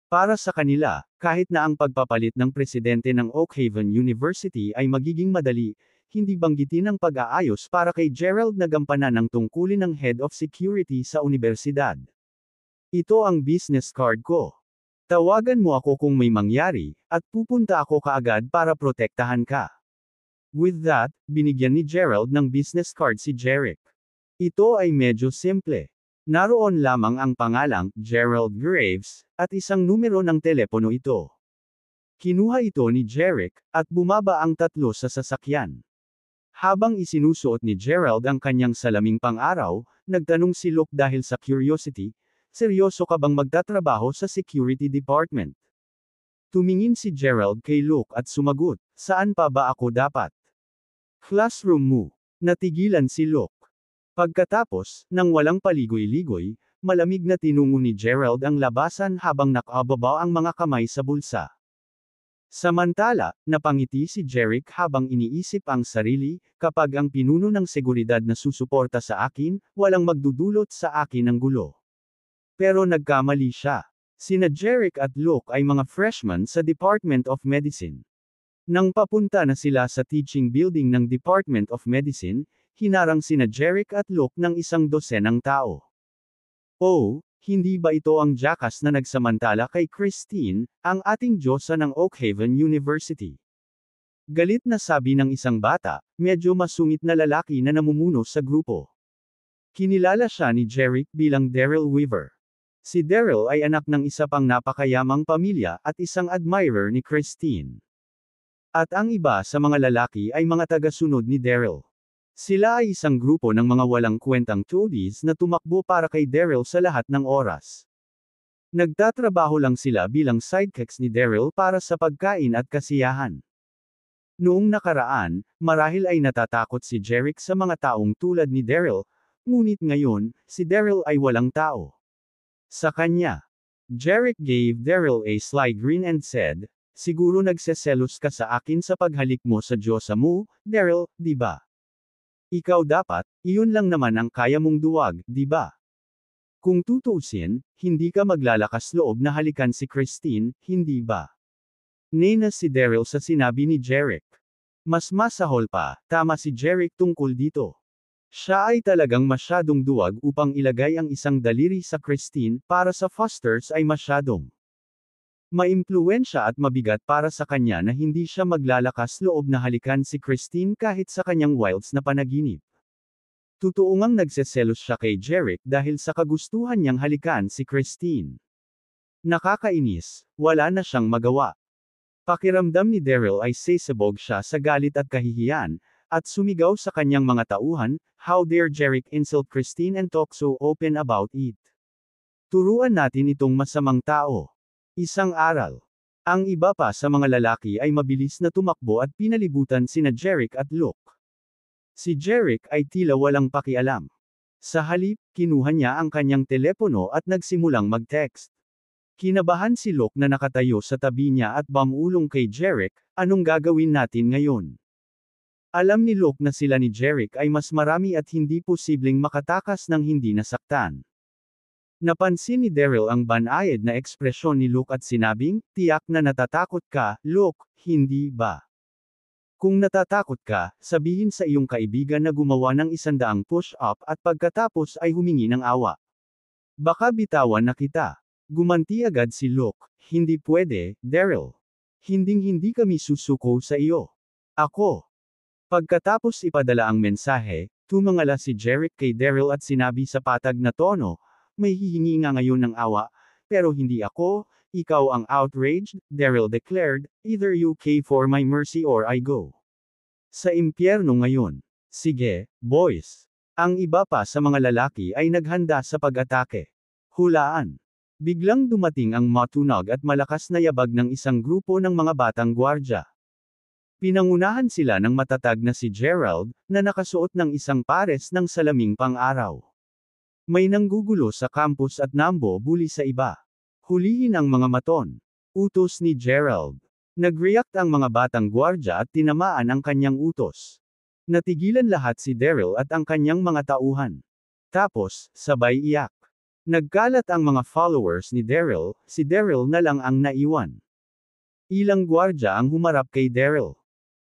Para sa kanila, kahit na ang pagpapalit ng presidente ng Oakhaven University ay magiging madali, hindi banggitin ang pag-aayos para kay Gerald na gampanan ang tungkulin ng Head of Security sa universidad. "Ito ang business card ko. Tawagan mo ako kung may mangyari, at pupunta ako kaagad para protektahan ka." With that, binigyan ni Gerald ng business card si Jerick. Ito ay medyo simple. Naroon lamang ang pangalang, Gerald Graves, at isang numero ng telepono ito. Kinuha ito ni Jerick, at bumaba ang tatlo sa sasakyan. Habang isinusuot ni Gerald ang kanyang salaming pang-araw, nagtanong si Luke dahil sa curiosity, "Seryoso ka bang magtatrabaho sa Security Department?" Tumingin si Gerald kay Luke at sumagot, "Saan pa ba ako dapat?" "Classroom mo." Natigilan si Luke. Pagkatapos, nang walang paligoy-ligoy, malamig na tinungo ni Gerald ang labasan habang nakababa ang mga kamay sa bulsa. Samantala, napangiti si Jerick habang iniisip ang sarili, "Kapag ang pinuno ng seguridad na susuporta sa akin, walang magdudulot sa akin ng gulo." Pero nagkamali siya. Sina Jerick at Luke ay mga freshmen sa Department of Medicine. Nang papunta na sila sa teaching building ng Department of Medicine, hinarang sina Jerick at Luke ng isang dosenang tao. "Oh, hindi ba ito ang jackass na nagsamantala kay Christine, ang ating diyosa ng Oakhaven University?" Galit na sabi ng isang bata, medyo masungit na lalaki na namumuno sa grupo. Kinilala siya ni Jerick bilang Daryl Weaver. Si Daryl ay anak ng isa pang napakayamang pamilya at isang admirer ni Christine. At ang iba sa mga lalaki ay mga taga-sunod ni Daryl. Sila ay isang grupo ng mga walang kwentang toadies na tumakbo para kay Daryl sa lahat ng oras. Nagtatrabaho lang sila bilang sidekicks ni Daryl para sa pagkain at kasiyahan. Noong nakaraan, marahil ay natatakot si Jerick sa mga taong tulad ni Daryl, ngunit ngayon, si Daryl ay walang tao. Sa kanya, Jerick gave Daryl a sly grin and said, "Siguro nagseselos ka sa akin sa paghalik mo sa Diyosa mo, Daryl, di ba? Ikaw dapat, iyon lang naman ang kaya mong duwag, di ba? Kung tutuusin, hindi ka maglalakas loob na halikan si Christine, hindi ba?" Nena si Daryl sa sinabi ni Jerick. Mas masahol pa, tama si Jerick tungkol dito. Siya ay talagang masyadong duwag upang ilagay ang isang daliri sa Christine, para sa Fosters ay masyadong maimpluwensya at mabigat para sa kanya na hindi siya maglalakas loob na halikan si Christine kahit sa kanyang wilds na panaginip. Totoo ngang nagseselos siya kay Jerick dahil sa kagustuhan niyang halikan si Christine. Nakakainis, wala na siyang magawa. Pakiramdam ni Daryl ay sasabog siya sa galit at kahihiyan, at sumigaw sa kanyang mga tauhan, "How dare Jerick insult Christine and talk so open about it? Turuan natin itong masamang tao." Isang aral. Ang iba pa sa mga lalaki ay mabilis na tumakbo at pinalibutan sina Jerick at Luke. Si Jerick ay tila walang pakialam. Sa halip, kinuha niya ang kanyang telepono at nagsimulang mag-text. Kinabahan si Luke na nakatayo sa tabi niya at bumulong kay Jerick, "Anong gagawin natin ngayon?" Alam ni Luke na sila ni Jerick ay mas marami at hindi posibleng makatakas ng hindi nasaktan. Napansin ni Daryl ang banayad na ekspresyon ni Luke at sinabing, "Tiyak na natatakot ka, Luke, hindi ba? Kung natatakot ka, sabihin sa iyong kaibigan na gumawa ng 100 push-up at pagkatapos ay humingi ng awa. Baka bitawan na kita." Gumanti agad si Luke, "Hindi pwede, Daryl. Hinding-hindi kami susuko sa iyo. Ako." Pagkatapos ipadala ang mensahe, tumangala si Jerick kay Daryl at sinabi sa patag na tono, "May hihingi nga ngayon ng awa, pero hindi ako, ikaw ang outraged," Daryl declared, "Either you pay for my mercy or I go sa impyerno ngayon." Sige, boys. Ang iba pa sa mga lalaki ay naghanda sa pag-atake. Hulaan. Biglang dumating ang matunog at malakas na yabag ng isang grupo ng mga batang gwardya. Pinangunahan sila ng matatag na si Gerald, na nakasuot ng isang pares ng salaming pang-araw. May nanggugulo sa campus at nambo-bully sa iba. "Hulihin ang mga maton." Utos ni Gerald. Nag-react ang mga batang gwardya at tinamaan ang kanyang utos. Natigilan lahat si Daryl at ang kanyang mga tauhan. Tapos, sabay iyak. Nagkalat ang mga followers ni Daryl, si Daryl na lang ang naiwan. Ilang gwardya ang humarap kay Daryl.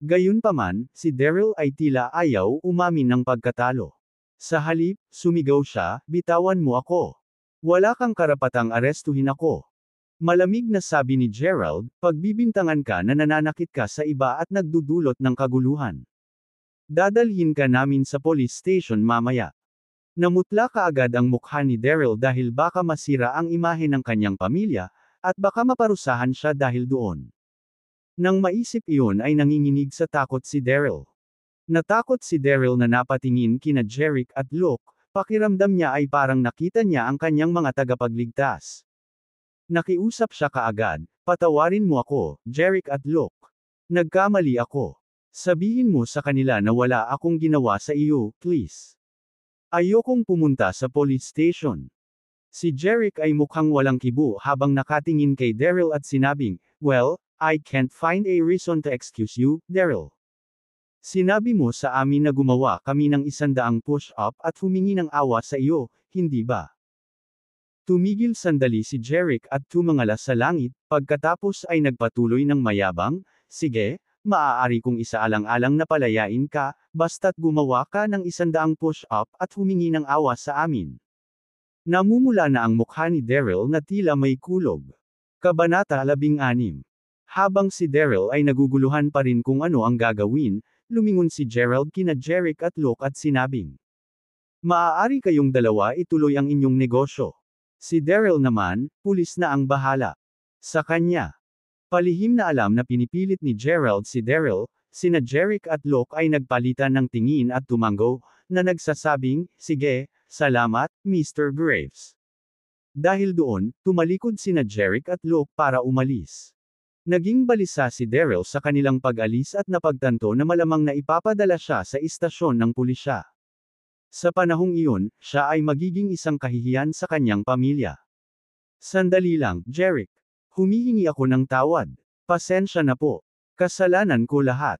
Gayunpaman, si Daryl ay tila ayaw umamin ng pagkatalo. Sa halip, sumigaw siya, "Bitawan mo ako. Wala kang karapatang arestuhin ako." Malamig na sabi ni Gerald, "Pagbibintangan ka na nananakit ka sa iba at nagdudulot ng kaguluhan. Dadalhin ka namin sa police station mamaya." Namutla kaagad ang mukha ni Daryl dahil baka masira ang imahe ng kanyang pamilya, at baka maparusahan siya dahil doon. Nang maisip iyon ay nanginginig sa takot si Daryl. Natakot si Daryl na napatingin kina Jerick at Luke, pakiramdam niya ay parang nakita niya ang kanyang mga tagapagligtas. Nakiusap siya kaagad, "Patawarin mo ako, Jerick at Luke. Nagkamali ako. Sabihin mo sa kanila na wala akong ginawa sa iyo, please. Ayokong pumunta sa police station." Si Jerick ay mukhang walang kibo habang nakatingin kay Daryl at sinabing, "Well, I can't find a reason to excuse you, Daryl. Sinabi mo sa amin na gumawa kami ng 100 push-up at humingi ng awa sa iyo, hindi ba?" Tumigil sandali si Jerick at tumangala sa langit, pagkatapos ay nagpatuloy ng mayabang, "Sige, maaari kong isaalang-alang na palayain ka, basta't gumawa ka ng 100 push-up at humingi ng awa sa amin." Namumula na ang mukha ni Daryl na tila may kulog. Kabanata 16. Habang si Daryl ay naguguluhan pa rin kung ano ang gagawin, lumingon si Gerald kina Jeric at Luke at sinabing, maaari kayong dalawa ituloy ang inyong negosyo. Si Daryl naman, pulis na ang bahala. Sa kanya. Palihim na alam na pinipilit ni Gerald si Daryl, sina Jeric at Luke ay nagpalitan ng tingin at tumango, na nagsasabing, sige, salamat, Mr. Graves. Dahil doon, tumalikod sina Jeric at Luke para umalis. Naging balisa si Daryl sa kanilang pag-alis at napagtanto na malamang na ipapadala siya sa istasyon ng pulisya. Sa panahong iyon, siya ay magiging isang kahihiyan sa kanyang pamilya. Sandali lang, Jeric. Humihingi ako ng tawad. Pasensya na po. Kasalanan ko lahat.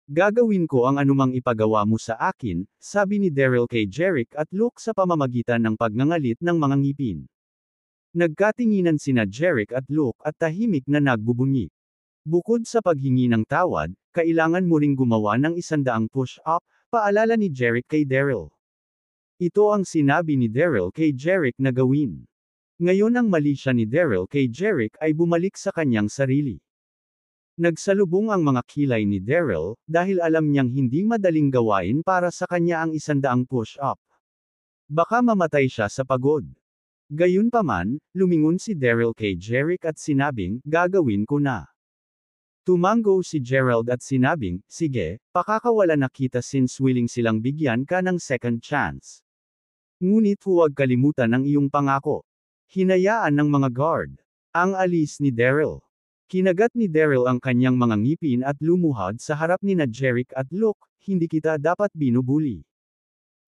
Gagawin ko ang anumang ipagawa mo sa akin, sabi ni Daryl kay Jeric at Luke sa pamamagitan ng pagngangalit ng mga ngipin. Nagkatinginan sina Jeric at Luke at tahimik na nagbubunyi. Bukod sa paghingi ng tawad, kailangan mo ring gumawa ng 100 push-up, paalala ni Jeric kay Daryl. Ito ang sinabi ni Daryl kay Jeric na gawin. Ngayon ang mali siya ni Daryl kay Jeric ay bumalik sa kanyang sarili. Nagsalubong ang mga kilay ni Daryl, dahil alam niyang hindi madaling gawain para sa kanya ang 100 push-up. Baka mamatay siya sa pagod. Gayunpaman, lumingon si Daryl kay Jeric at sinabing, gagawin ko na. Tumango si Gerald at sinabing, sige, pakakawala na kita since willing silang bigyan ka ng second chance. Ngunit huwag kalimutan ang iyong pangako. Hinayaan ng mga guard. Ang alis ni Daryl. Kinagat ni Daryl ang kanyang mga ngipin at lumuhad sa harap ni na Jeric at Luke, hindi kita dapat binubuli.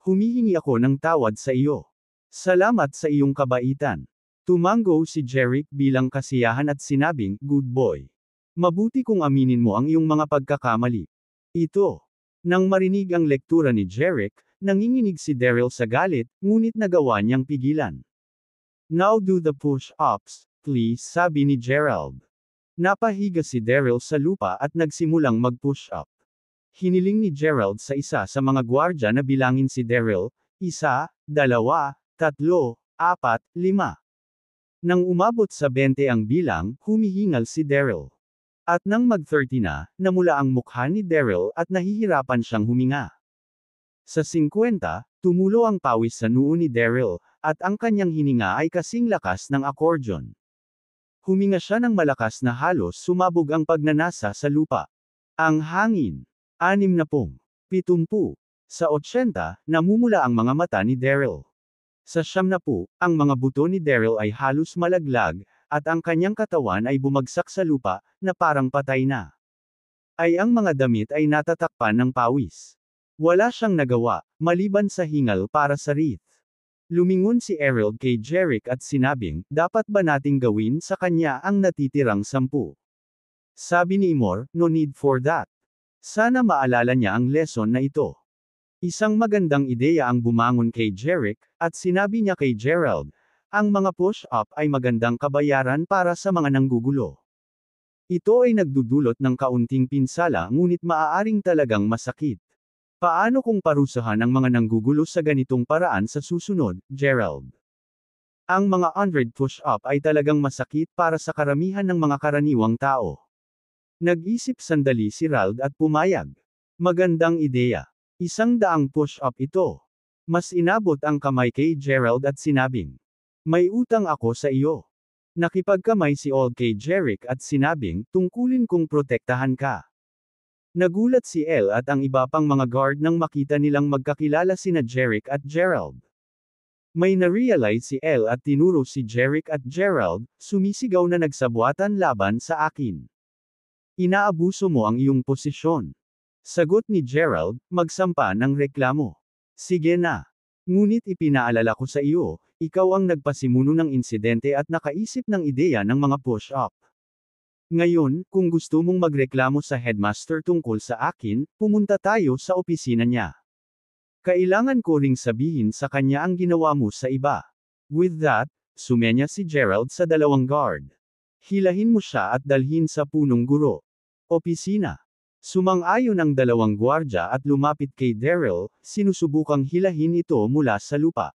Humihingi ako ng tawad sa iyo. Salamat sa iyong kabaitan. Tumango si Jeric bilang kasiyahan at sinabing, good boy. Mabuti kung aminin mo ang iyong mga pagkakamali. Ito. Nang marinig ang lektura ni Jeric, nanginginig si Daryl sa galit, ngunit nagawa niyang pigilan. Now do the push-ups, please, sabi ni Gerald. Napahiga si Daryl sa lupa at nagsimulang mag-push-up. Hiniling ni Gerald sa isa sa mga gwardya na bilangin si Daryl, 1, 2, 3, 4, 5. Nang umabot sa 20 ang bilang, humihingal si Daryl. At nang mag-30 na, namula ang mukha ni Daryl at nahihirapan siyang huminga. Sa 50, tumulo ang pawis sa noo ni Daryl, at ang kanyang hininga ay kasing lakas ng accordion. Huminga siya ng malakas na halos sumabog ang pagnanasa sa lupa. Ang hangin. 60, 70. Sa 80, namumula ang mga mata ni Daryl. Sa 90, ang mga buto ni Daryl ay halos malaglag, at ang kanyang katawan ay bumagsak sa lupa, na parang patay na. Ay ang mga damit ay natatakpan ng pawis. Wala siyang nagawa, maliban sa hingal para sa wreath. Lumingon si Errol kay Jeric at sinabing, dapat ba nating gawin sa kanya ang natitirang 10? Sabi ni Imor, no need for that. Sana maalala niya ang lesson na ito. Isang magandang ideya ang bumangon kay Jeric, at sinabi niya kay Gerald, ang mga push-up ay magandang kabayaran para sa mga nanggugulo. Ito ay nagdudulot ng kaunting pinsala ngunit maaaring talagang masakit. Paano kung parusahan ang mga nanggugulo sa ganitong paraan sa susunod, Gerald? Ang mga 100 push-up ay talagang masakit para sa karamihan ng mga karaniwang tao. Nag-isip sandali si Rald at pumayag. Magandang ideya. 100 push-up ito. Mas inabot ang kamay kay Gerald at sinabing, may utang ako sa iyo. Nakipagkamay si Old kay Jeric at sinabing, tungkulin kong protektahan ka. Nagulat si El at ang iba pang mga guard nang makita nilang magkakilala sina Jeric at Gerald. May na-realize si El at tinuro si Jeric at Gerald, sumisigaw na nagsabuatan laban sa akin. Inaabuso mo ang iyong posisyon. Sagot ni Gerald, magsampa ng reklamo. Sige na. Ngunit ipinaalala ko sa iyo, ikaw ang nagpasimuno ng insidente at nakaisip ng ideya ng mga push-up. Ngayon, kung gusto mong magreklamo sa headmaster tungkol sa akin, pumunta tayo sa opisina niya. Kailangan ko ring sabihin sa kanya ang ginawa mo sa iba. With that, sumenya si Gerald sa 2 guard. Hilahin mo siya at dalhin sa punong guro. Opisina. Sumang-ayon ang 2 gwardya at lumapit kay Daryl, sinusubukang hilahin ito mula sa lupa.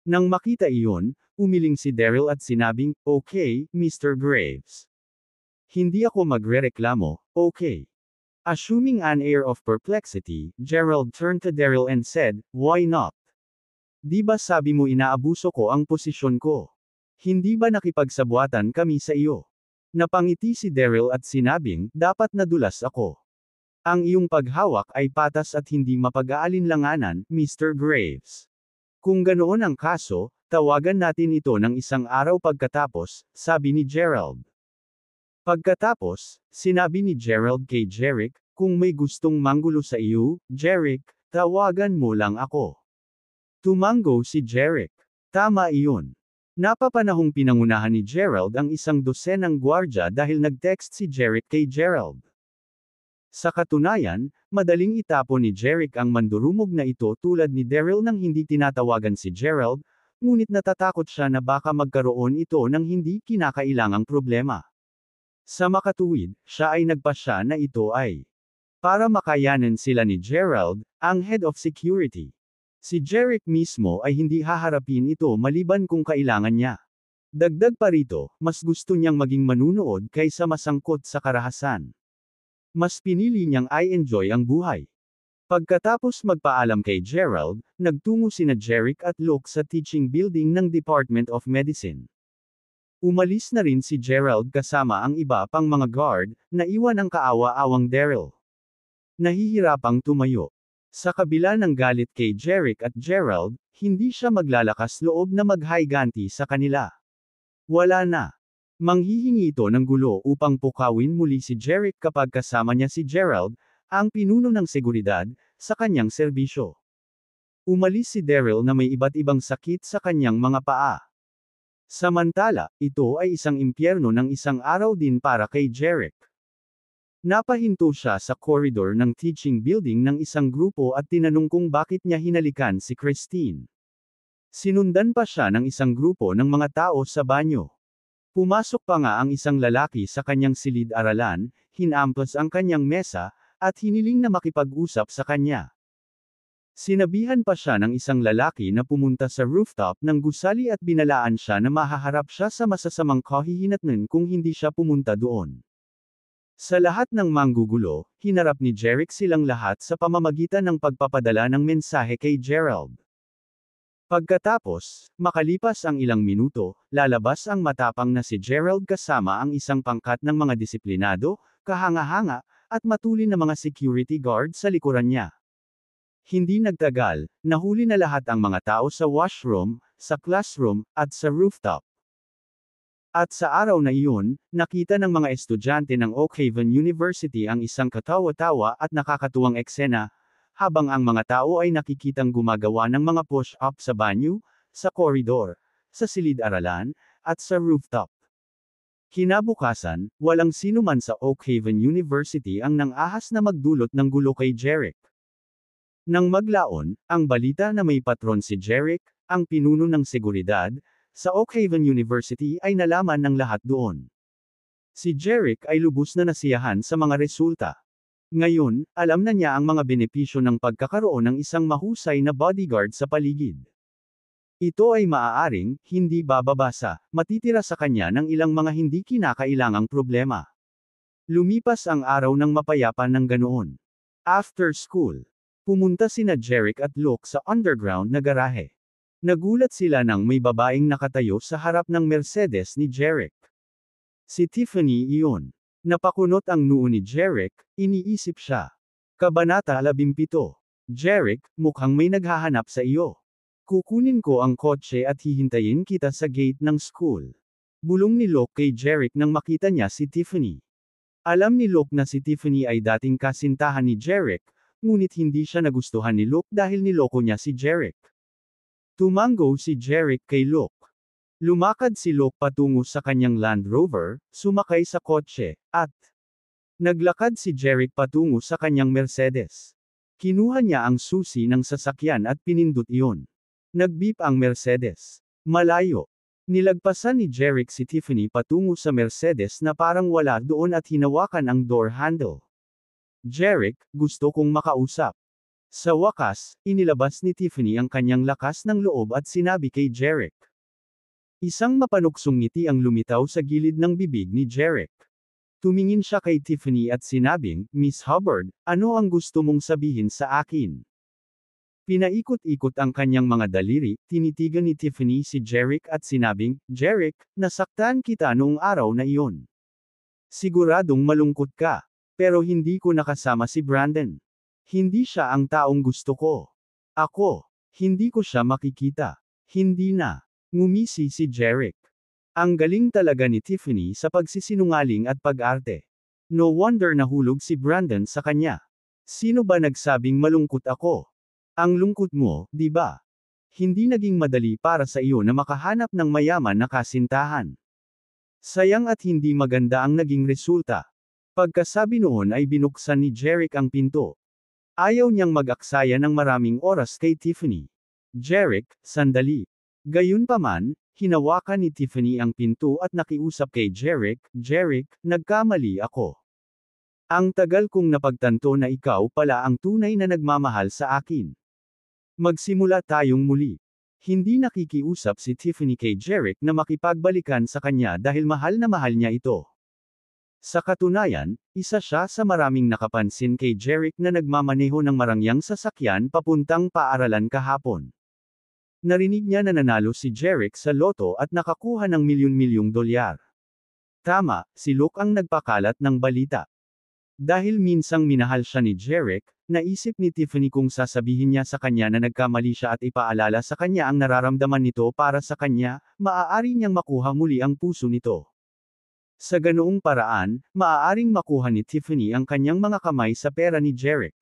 Nang makita iyon, umiling si Daryl at sinabing, okay, Mr. Graves. Hindi ako magrereklamo, okay. Assuming an air of perplexity, Gerald turned to Daryl and said, "Why not? Di ba sabi mo inaabuso ko ang posisyon ko? Hindi ba nakipagsabuatan kami sa iyo?" Napangiti si Daryl at sinabing, "Dapat nadulas ako. Ang iyong paghawak ay patas at hindi mapag-aalinlanganan, Mr. Graves. Kung ganoon ang kaso, tawagan natin ito ng isang araw pagkatapos," sabi ni Gerald. Pagkatapos, sinabi ni Gerald kay Jerick, "Kung may gustong manggulo sa iyo, Jerick, tawagan mo lang ako." Tumango si Jerick. Tama iyon. Napapanahong pinangunahan ni Gerald ang isang dosenang gwardya dahil nag-text si Jerick kay Gerald. Sa katunayan, madaling itapon ni Jerick ang mandurumog na ito tulad ni Daryl nang hindi tinatawagan si Gerald, ngunit natatakot siya na baka magkaroon ito ng hindi kinakailangang problema. Sa makatuwid, siya ay nagpasya na ito ay para makayanan sila ni Gerald, ang head of security. Si Jerick mismo ay hindi haharapin ito maliban kung kailangan niya. Dagdag pa rito, mas gusto niyang maging manunood kaysa masangkot sa karahasan. Mas pinili niyang i-enjoy ang buhay. Pagkatapos magpaalam kay Gerald, nagtungo sina Jerick at Luke sa teaching building ng Department of Medicine. Umalis na rin si Gerald kasama ang iba pang mga guard, naiwan ang kaawa-awang Daryl. Nahihirapang tumayo. Sa kabila ng galit kay Jerick at Gerald, hindi siya maglalakas loob na maghayganti sa kanila. Wala na. Manghihingi ito ng gulo upang pukawin muli si Jerick kapag kasama niya si Gerald, ang pinuno ng seguridad, sa kanyang serbisyo. Umalis si Daryl na may iba't ibang sakit sa kanyang mga paa. Samantala, ito ay isang impyerno ng isang araw din para kay Jerick. Napahinto siya sa koridor ng teaching building ng isang grupo at tinanong kung bakit niya hinalikan si Christine. Sinundan pa siya ng isang grupo ng mga tao sa banyo. Pumasok pa nga ang isang lalaki sa kanyang silid-aralan, hinampas ang kanyang mesa, at hiniling na makipag-usap sa kanya. Sinabihan pa siya ng isang lalaki na pumunta sa rooftop ng gusali at binalaan siya na mahaharap siya sa masasamang kahihinatnan kung hindi siya pumunta doon. Sa lahat ng manggugulo, hinarap ni Jerick silang lahat sa pamamagitan ng pagpapadala ng mensahe kay Gerald. Pagkatapos, makalipas ang ilang minuto, lalabas ang matapang na si Gerald kasama ang isang pangkat ng mga disiplinado, kahanga-hanga, at matulin na mga security guard sa likuran niya. Hindi nagtagal, nahuli na lahat ang mga tao sa washroom, sa classroom, at sa rooftop. At sa araw na iyon, nakita ng mga estudyante ng Oakhaven University ang isang katawa-tawa at nakakatuwang eksena, habang ang mga tao ay nakikitang gumagawa ng mga push-up sa banyo, sa koridor, sa silid-aralan, at sa rooftop. Kinabukasan, walang sino man sa Oakhaven University ang nang-ahas na magdulot ng gulo kay Jerick. Nang maglaon, ang balita na may patron si Jerick, ang pinuno ng seguridad, sa Oakhaven University ay nalaman ng lahat doon. Si Jerick ay lubos na nasiyahan sa mga resulta. Ngayon, alam na niya ang mga benepisyo ng pagkakaroon ng isang mahusay na bodyguard sa paligid. Ito ay maaaring, hindi bababasa, matitira sa kanya ng ilang mga hindi kinakailangang problema. Lumipas ang araw ng mapayapa ng ganoon. After school, pumunta sina Jerick at Luke sa underground na garahe. Nagulat sila nang may babaeng nakatayo sa harap ng Mercedes ni Jerick. Si Tiffany iyon. Napakunot ang noo ni Jerick, iniisip siya. Kabanata 17. Jerick, mukhang may naghahanap sa iyo. Kukunin ko ang kotse at hihintayin kita sa gate ng school. Bulong ni Luke kay Jerick nang makita niya si Tiffany. Alam ni Luke na si Tiffany ay dating kasintahan ni Jerick, ngunit hindi siya nagustuhan ni Luke dahil niloko niya si Jerick. Tumango si Jerick kay Luke. Lumakad si Luke patungo sa kanyang Land Rover, sumakay sa kotse, at naglakad si Jerick patungo sa kanyang Mercedes. Kinuha niya ang susi ng sasakyan at pinindot iyon. Nagbeep ang Mercedes. Malayo. Nilagpasan ni Jerick si Tiffany patungo sa Mercedes na parang wala doon at hinawakan ang door handle. Jerick, gusto kong makausap. Sa wakas, inilabas ni Tiffany ang kanyang lakas ng loob at sinabi kay Jerick. Isang mapanuksong ngiti ang lumitaw sa gilid ng bibig ni Jerick. Tumingin siya kay Tiffany at sinabing, Miss Hubbard, ano ang gusto mong sabihin sa akin? Pinaikot-ikot ang kanyang mga daliri, tinitigan ni Tiffany si Jeric at sinabing, Jeric, nasaktan kita noong araw na iyon. Siguradong malungkot ka. Pero hindi ko nakasama si Brandon. Hindi siya ang taong gusto ko. Ako, hindi ko siya makikita. Hindi na. Ngumisi si Jeric. Ang galing talaga ni Tiffany sa pagsisinungaling at pag-arte. No wonder nahulog si Brandon sa kanya. Sino ba nagsabing malungkot ako? Ang lungkot mo, di ba? Hindi naging madali para sa iyo na makahanap ng mayaman na kasintahan. Sayang at hindi maganda ang naging resulta. Pagkasabi noon ay binuksan ni Jeric ang pinto. Ayaw niyang mag-aksaya ng maraming oras kay Tiffany. Jeric, sandali. Gayunpaman, hinawakan ni Tiffany ang pinto at nakiusap kay Jeric, Jeric, nagkamali ako. Ang tagal kong napagtanto na ikaw pala ang tunay na nagmamahal sa akin. Magsimula tayong muli. Hindi nakikiusap si Tiffany kay Jeric na makipagbalikan sa kanya dahil mahal na mahal niya ito. Sa katunayan, isa siya sa maraming nakapansin kay Jeric na nagmamaneho ng marangyang sasakyan papuntang paaralan kahapon. Narinig niya na nanalo si Jeric sa loto at nakakuha ng milyon-milyong dolyar. Tama, si Luke ang nagpakalat ng balita. Dahil minsang minahal siya ni Jeric, naisip ni Tiffany kung sasabihin niya sa kanya na nagkamali siya at ipaalala sa kanya ang nararamdaman nito para sa kanya, maaari niyang makuha muli ang puso nito. Sa ganoong paraan, maaaring makuha ni Tiffany ang kanyang mga kamay sa pera ni Jeric.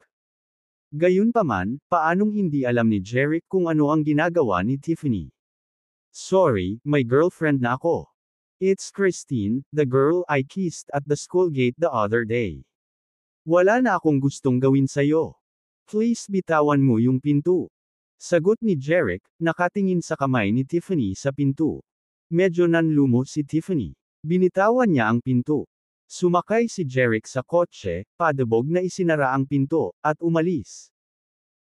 Gayunpaman, paanong hindi alam ni Jeric kung ano ang ginagawa ni Tiffany? Sorry, may girlfriend na ako. It's Christine, the girl I kissed at the school gate the other day. Wala na akong gustong gawin sa'yo. Please bitawan mo yung pinto. Sagot ni Jeric, nakatingin sa kamay ni Tiffany sa pinto. Medyo nanlumo si Tiffany. Binitawan niya ang pinto. Sumakay si Jeric sa kotse, padabog na isinara ang pinto, at umalis.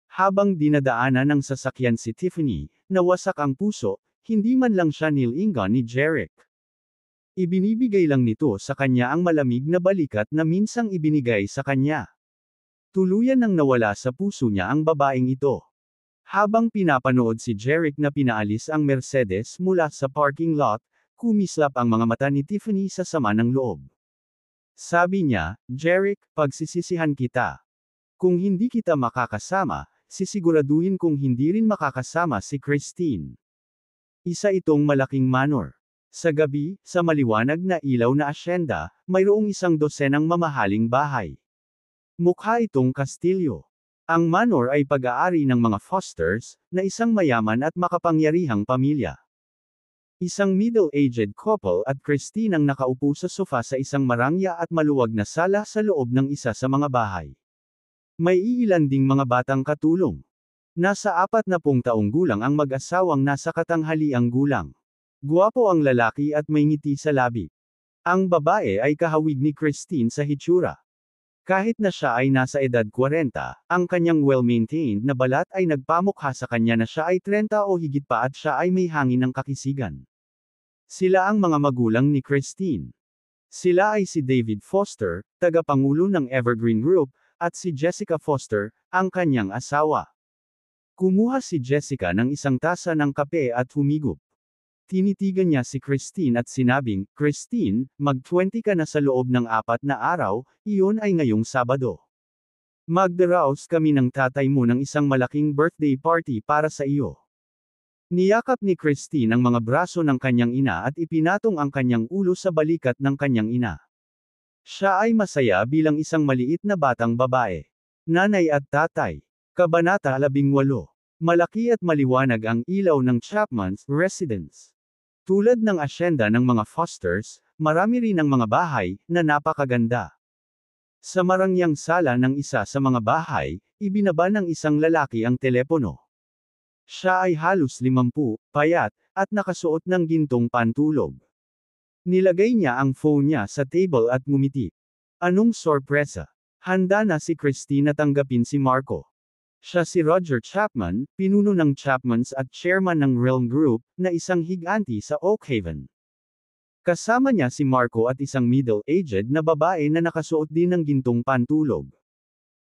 Habang dinadaanan ng sasakyan si Tiffany, nawasak ang puso, hindi man lang siya nilingan ni Jeric. Ibinibigay lang nito sa kanya ang malamig na balikat na minsang ibinigay sa kanya. Tuluyan nang nawala sa puso niya ang babaeng ito. Habang pinapanood si Jeric na pinaalis ang Mercedes mula sa parking lot, kumislap ang mga mata ni Tiffany sa sama ng loob. Sabi niya, Jeric, pagsisisihan kita. Kung hindi kita makakasama, sisiguraduhin kong hindi rin makakasama si Christine. Isa itong malaking manor. Sa gabi, sa maliwanag na ilaw na asyenda, mayroong 12 mamahaling bahay. Mukha itong kastilyo. Ang manor ay pag-aari ng mga Fosters, na isang mayaman at makapangyarihang pamilya. Isang middle-aged couple at Christine ang nakaupo sa sofa sa isang marangya at maluwag na sala sa loob ng isa sa mga bahay. May iilan ding mga batang katulong. Nasa 40 taong gulang ang mag-asawang nasa katanghaliang gulang. Guwapo ang lalaki at may ngiti sa labi. Ang babae ay kahawig ni Christine sa hitsura. Kahit na siya ay nasa edad 40, ang kanyang well-maintained na balat ay nagpamukha sa kanya na siya ay 30 o higit pa at siya ay may hangin ng kakisigan. Sila ang mga magulang ni Christine. Sila ay si David Foster, tagapangulo ng Evergreen Group, at si Jessica Foster, ang kanyang asawa. Kumuha si Jessica ng isang tasa ng kape at humigop. Tinitigan niya si Christine at sinabing, Christine, mag-20 ka na sa loob ng 4 na araw, iyon ay ngayong Sabado. Magdaraos kami ng tatay mo ng isang malaking birthday party para sa iyo. Niyakap ni Christine ang mga braso ng kanyang ina at ipinatong ang kanyang ulo sa balikat ng kanyang ina. Siya ay masaya bilang isang maliit na batang babae. Nanay at tatay. Kabanata 18. Malaki at maliwanag ang ilaw ng Chapman's residence. Tulad ng asyenda ng mga Fosters, marami rin ang mga bahay na napakaganda. Sa marangyang sala ng isa sa mga bahay, ibinaba ng isang lalaki ang telepono. Siya ay halos 50, payat, at nakasuot ng gintong pantulog. Nilagay niya ang phone niya sa table at ngumiti. Anong sorpresa? Handa na si Christine na tanggapin si Marco. Siya si Roger Chapman, pinuno ng Chapmans at chairman ng Realm Group, na isang higanti sa Oak Haven. Kasama niya si Marco at isang middle-aged na babae na nakasuot din ng gintong pantulog.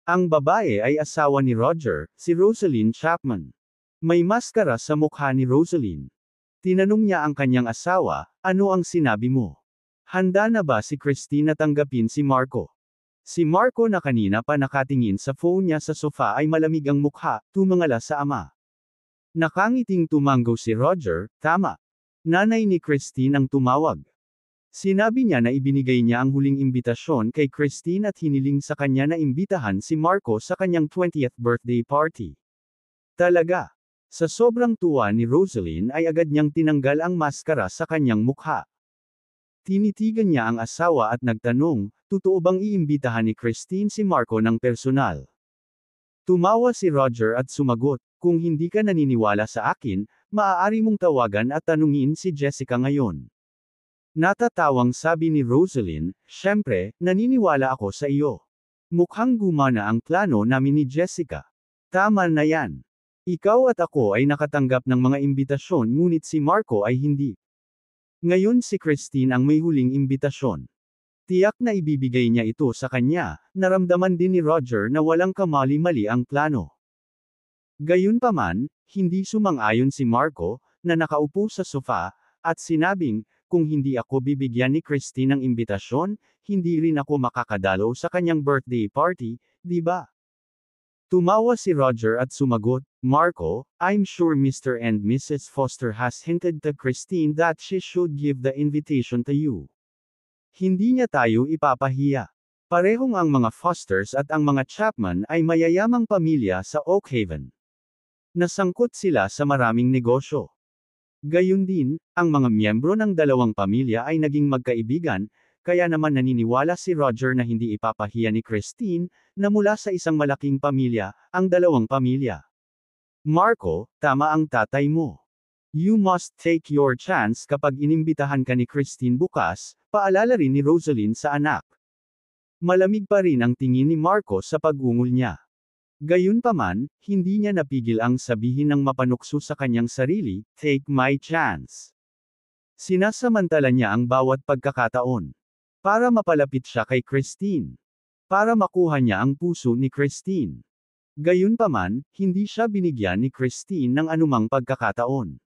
Ang babae ay asawa ni Roger, si Rosalind Chapman. May maskara sa mukha ni Rosalind. Tinanong niya ang kanyang asawa, "Ano ang sinabi mo? Handa na ba si Christine na tanggapin si Marco?" Si Marco na kanina pa nakatingin sa phone niya sa sofa ay malamig ang mukha, tumangala sa ama. Nakangiting tumanggo si Roger, "Tama. Nanay ni Christine ang tumawag." Sinabi niya na ibinigay niya ang huling imbitasyon kay Christine at hiniling sa kanya na imbitahan si Marco sa kanyang 20th birthday party. Talaga. Sa sobrang tuwa ni Rosalind ay agad niyang tinanggal ang maskara sa kanyang mukha. Tinitigan niya ang asawa at nagtanong, "Totoo bang iimbitahan ni Christine si Marco ng personal?" Tumawa si Roger at sumagot, "Kung hindi ka naniniwala sa akin, maaari mong tawagan at tanungin si Jessica ngayon." Natatawang sabi ni Rosalind, "Siyempre, naniniwala ako sa iyo. Mukhang gumana ang plano namin ni Jessica. Tama na yan. Ikaw at ako ay nakatanggap ng mga imbitasyon ngunit si Marco ay hindi. Ngayon si Christine ang may huling imbitasyon. Tiyak na ibibigay niya ito sa kanya." Naramdaman din ni Roger na walang kamali-mali ang plano. Gayunpaman, hindi sumang-ayon si Marco, na nakaupo sa sofa, at sinabing, "Kung hindi ako bibigyan ni Christine ng imbitasyon, hindi rin ako makakadalo sa kanyang birthday party, di ba?" Tumawa si Roger at sumagot, "Marco, I'm sure Mr. and Mrs. Foster has hinted to Christine that she should give the invitation to you. Hindi niya tayo ipapahiya. Parehong ang mga Fosters at ang mga Chapman ay mayayamang pamilya sa Oak Haven. Nasangkot sila sa maraming negosyo. Gayun din, ang mga miyembro ng dalawang pamilya ay naging magkaibigan, kaya naman naniniwala si Roger na hindi ipapahiya ni Christine, na mula sa isang malaking pamilya, ang dalawang pamilya. Marco, tama ang tatay mo. You must take your chance kapag inimbitahan ka ni Christine bukas, paalala rin ni Rosalind sa anak. Malamig pa rin ang tingin ni Marco sa pag-ungol niya. Gayunpaman, hindi niya napigil ang sabihin ng mapanukso sa kanyang sarili, "Take my chance." Sinasamantala niya ang bawat pagkakataon. Para mapalapit siya kay Christine. Para makuha niya ang puso ni Christine. Gayunpaman, hindi siya binigyan ni Christine ng anumang pagkakataon.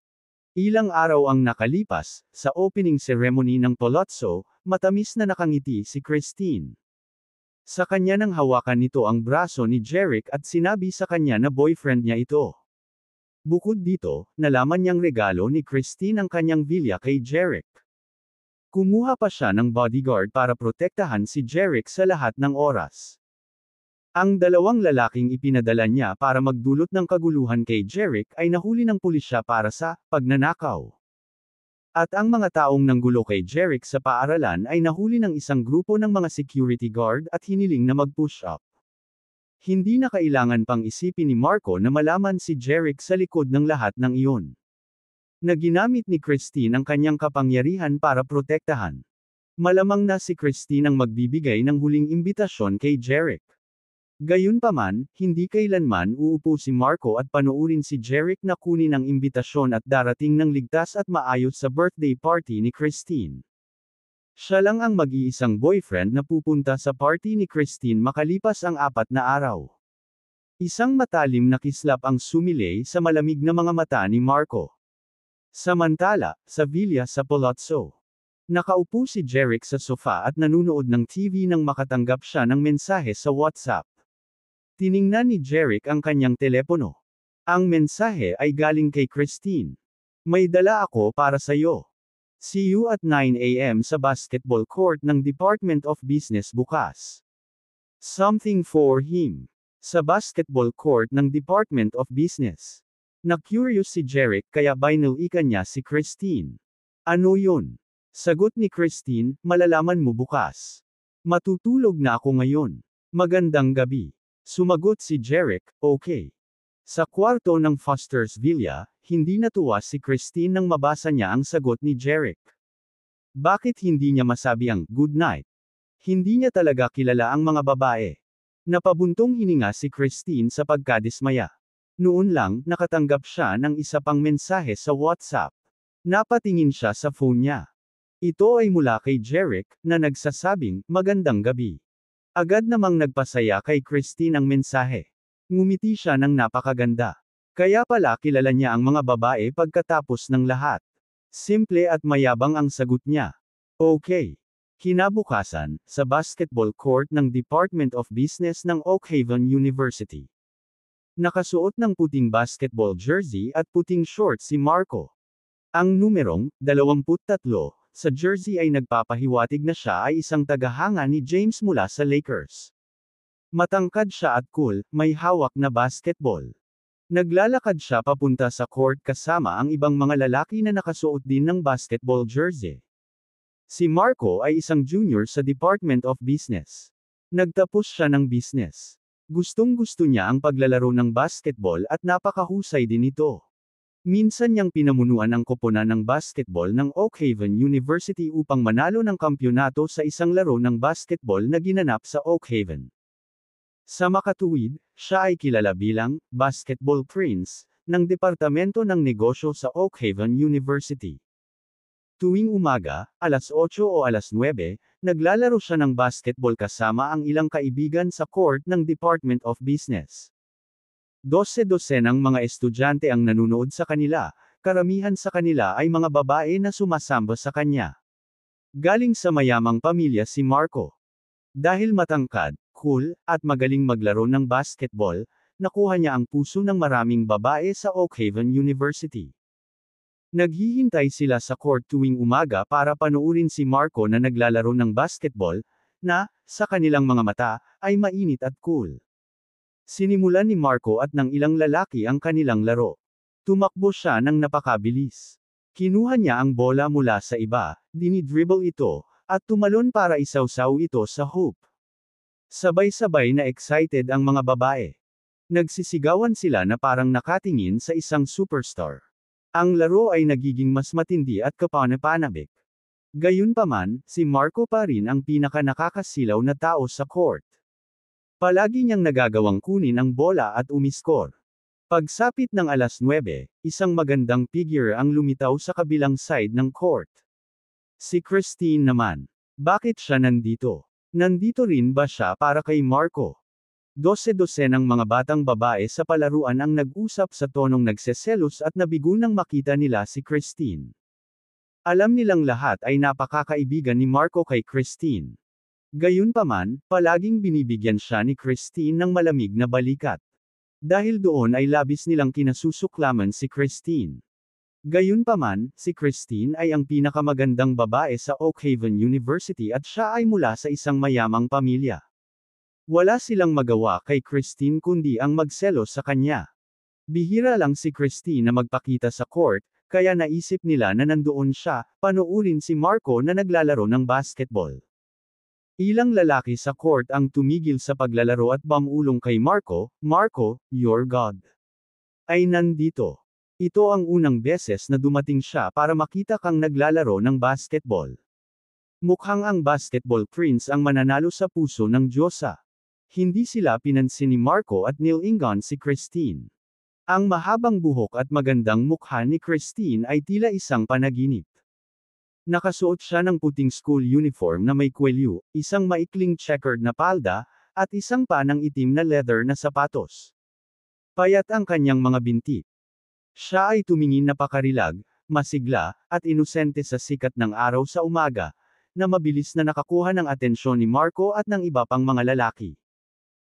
Ilang araw ang nakalipas, sa opening ceremony ng Palazzo, matamis na nakangiti si Christine. Sa kanya nang hawakan nito ang braso ni Jeric at sinabi sa kanya na boyfriend niya ito. Bukod dito, nalaman niyang regalo ni Christine ang kanyang villa kay Jeric. Kumuha pa siya ng bodyguard para protektahan si Jeric sa lahat ng oras. Ang dalawang lalaking ipinadala niya para magdulot ng kaguluhan kay Jeric ay nahuli ng pulisya para sa pagnanakaw. At ang mga taong nanggulo kay Jeric sa paaralan ay nahuli ng isang grupo ng mga security guard at hiniling na mag-push up. Hindi na kailangan pang isipin ni Marco na malaman si Jeric sa likod ng lahat ng iyon. Naginamit ni Christine ang kanyang kapangyarihan para protektahan. Malamang na si Christine ang magbibigay ng huling imbitasyon kay Jeric. Gayunpaman, hindi kailanman uupo si Marco at panuurin si Jeric na kunin ang imbitasyon at darating ng ligtas at maayos sa birthday party ni Christine. Siya lang ang mag-iisang boyfriend na pupunta sa party ni Christine makalipas ang 4 na araw. Isang matalim na kislap ang sumilay sa malamig na mga mata ni Marco. Samantala, sa villa sa Palazzo. Nakaupo si Jeric sa sofa at nanunood ng TV nang makatanggap siya ng mensahe sa WhatsApp. Tiningnan ni Jeric ang kanyang telepono. Ang mensahe ay galing kay Christine. "May dala ako para sa'yo. See you at 9 a.m. sa basketball court ng Department of Business bukas." Something for him. Sa basketball court ng Department of Business. Na-curious si Jeric kaya binalikan niya si Christine. "Ano yun?" Sagot ni Christine, "Malalaman mo bukas. Matutulog na ako ngayon. Magandang gabi." Sumagot si Jeric, "Okay." Sa kwarto ng Foster's Villa, hindi natuwa si Christine nang mabasa niya ang sagot ni Jeric. Bakit hindi niya masabi ang "good night"? Hindi niya talaga kilala ang mga babae. Napabuntong hininga si Christine sa pagkadismaya. Noon lang, nakatanggap siya ng isa pang mensahe sa WhatsApp. Napatingin siya sa phone niya. Ito ay mula kay Jeric, na nagsasabing, "Magandang gabi." Agad namang nagpasaya kay Christine ang mensahe. Ngumiti siya ng napakaganda. Kaya pala kilala niya ang mga babae pagkatapos ng lahat. Simple at mayabang ang sagot niya. Okay. Kinabukasan, sa basketball court ng Department of Business ng Oakhaven University. Nakasuot ng puting basketball jersey at puting shorts si Marco. Ang numerong 23 sa jersey ay nagpapahiwatig na siya ay isang tagahanga ni James mula sa Lakers. Matangkad siya at cool, may hawak na basketball. Naglalakad siya papunta sa court kasama ang ibang mga lalaki na nakasuot din ng basketball jersey. Si Marco ay isang junior sa Department of Business. Nagtapos siya ng business. Gustong-gusto niya ang paglalaro ng basketball at napakahusay din ito. Minsan niyang pinamunuan ang koponan ng basketball ng Oakhaven University upang manalo ng kampyonato sa isang laro ng basketball na ginanap sa Oakhaven. Sa makatuwid, siya ay kilala bilang Basketball Prince ng Departamento ng Negosyo sa Oakhaven University. Tuwing umaga, alas 8 o alas 9, naglalaro siya ng basketball kasama ang ilang kaibigan sa court ng Department of Business. 12-dosenang mga estudyante ang nanunood sa kanila, karamihan sa kanila ay mga babae na sumasamba sa kanya. Galing sa mayamang pamilya si Marco. Dahil matangkad, cool, at magaling maglaro ng basketball, nakuha niya ang puso ng maraming babae sa Oakhaven University. Naghihintay sila sa court tuwing umaga para panuurin si Marco na naglalaro ng basketball, na, sa kanilang mga mata, ay mainit at cool. Sinimulan ni Marco at ng ilang lalaki ang kanilang laro. Tumakbo siya ng napakabilis. Kinuha niya ang bola mula sa iba, dinidribble ito, at tumalon para isawsaw ito sa hoop. Sabay-sabay na excited ang mga babae. Nagsisigawan sila na parang nakatingin sa isang superstar. Ang laro ay nagiging mas matindi at kapanapanabik. Gayunpaman, si Marco pa rin ang pinaka-nakakasilaw na tao sa court. Palagi niyang nagagawang kunin ang bola at umiskor. Pagsapit ng alas 9, isang magandang figure ang lumitaw sa kabilang side ng court. Si Christine naman. Bakit siya nandito? Nandito rin ba siya para kay Marco? 12-dosenang mga batang babae sa palaruan ang nag-usap sa tonong nagseselos at nabigo nang makita nila si Christine. Alam nilang lahat ay napakakaibigan ni Marco kay Christine. Gayunpaman, palaging binibigyan siya ni Christine ng malamig na balikat. Dahil doon ay labis nilang kinasusuklaman si Christine. Gayunpaman, si Christine ay ang pinakamagandang babae sa Oakhaven University at siya ay mula sa isang mayamang pamilya. Wala silang magawa kay Christine kundi ang magselos sa kanya. Bihira lang si Christine na magpakita sa court, kaya naisip nila na nandoon siya, panuurin si Marco na naglalaro ng basketball. Ilang lalaki sa court ang tumigil sa paglalaro at bumulong kay Marco, "Marco, your God ay nandito." Ito ang unang beses na dumating siya para makita kang naglalaro ng basketball. Mukhang ang basketball prince ang mananalo sa puso ng Diyosa. Hindi sila pinansin ni Marco at nilingon si Christine. Ang mahabang buhok at magandang mukha ni Christine ay tila isang panaginip. Nakasuot siya ng puting school uniform na may kwelyo, isang maikling checkered na palda, at isang panang itim na leather na sapatos. Payat ang kanyang mga binti. Siya ay tumingin na pakarilag, masigla, at inosente sa sikat ng araw sa umaga, na mabilis na nakakuha ng atensyon ni Marco at ng iba pang mga lalaki.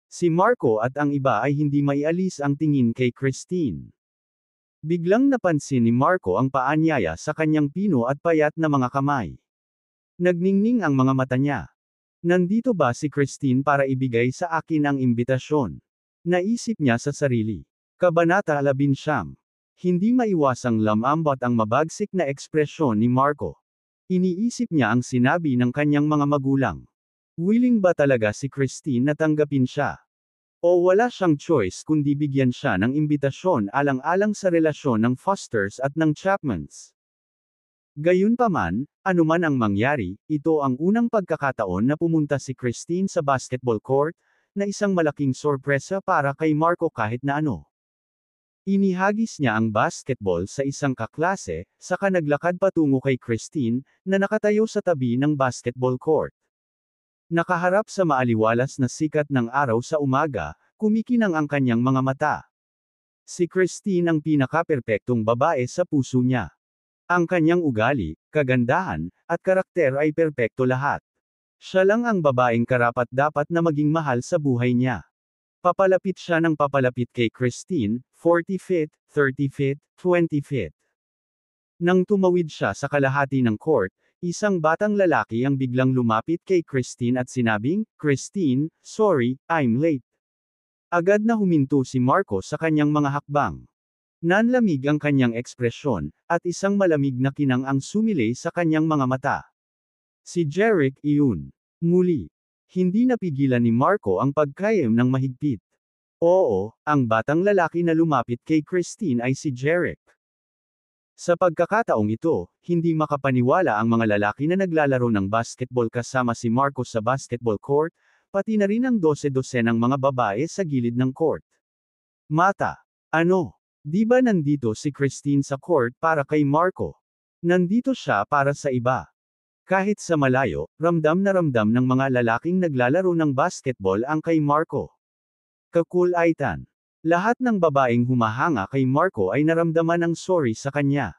Si Marco at ang iba ay hindi maialis ang tingin kay Christine. Biglang napansin ni Marco ang paanyaya sa kanyang pino at payat na mga kamay. Nagningning ang mga mata niya. Nandito ba si Christine para ibigay sa akin ang imbitasyon? Naisip niya sa sarili. Kabanata 11. Hindi maiwasang lamambot ang mabagsik na ekspresyon ni Marco. Iniisip niya ang sinabi ng kanyang mga magulang. Willing ba talaga si Christine na tanggapin siya? O wala siyang choice kundi bigyan siya ng imbitasyon alang-alang sa relasyon ng Fosters at ng Chapmans. Gayunpaman, anuman ang mangyari, ito ang unang pagkakataon na pumunta si Christine sa basketball court, na isang malaking sorpresa para kay Marco kahit na ano. Inihagis niya ang basketball sa isang kaklase, saka naglakad patungo kay Christine, na nakatayo sa tabi ng basketball court. Nakaharap sa maaliwalas na sikat ng araw sa umaga, kumikinang ang kanyang mga mata. Si Christine ang pinakaperpektong babae sa puso niya. Ang kanyang ugali, kagandahan, at karakter ay perpekto lahat. Siya lang ang babaeng karapat-dapat na maging mahal sa buhay niya. Papalapit siya ng papalapit kay Christine, 40 feet, 30 feet, 20 feet. Nang tumawid siya sa kalahati ng court, isang batang lalaki ang biglang lumapit kay Christine at sinabing, "Christine, sorry, I'm late." Agad na huminto si Marco sa kanyang mga hakbang. Nanlamig ang kanyang ekspresyon, at isang malamig na kinang ang sumilay sa kanyang mga mata. Si Jerick iyon. Muli. Hindi napigilan ni Marco ang pagkayam ng mahigpit. Oo, ang batang lalaki na lumapit kay Christine ay si Jerick. Sa pagkakataong ito, hindi makapaniwala ang mga lalaki na naglalaro ng basketball kasama si Marco sa basketball court, pati na rin ang 12-12 ng mga babae sa gilid ng court. Mata. Ano? Di ba nandito si Christine sa court para kay Marco? Nandito siya para sa iba. Kahit sa malayo, ramdam na ramdam ng mga lalaking naglalaro ng basketball ang kay Marco. Kakulaitan. Lahat ng babaeng humahanga kay Marco ay naramdaman ang sorry sa kanya.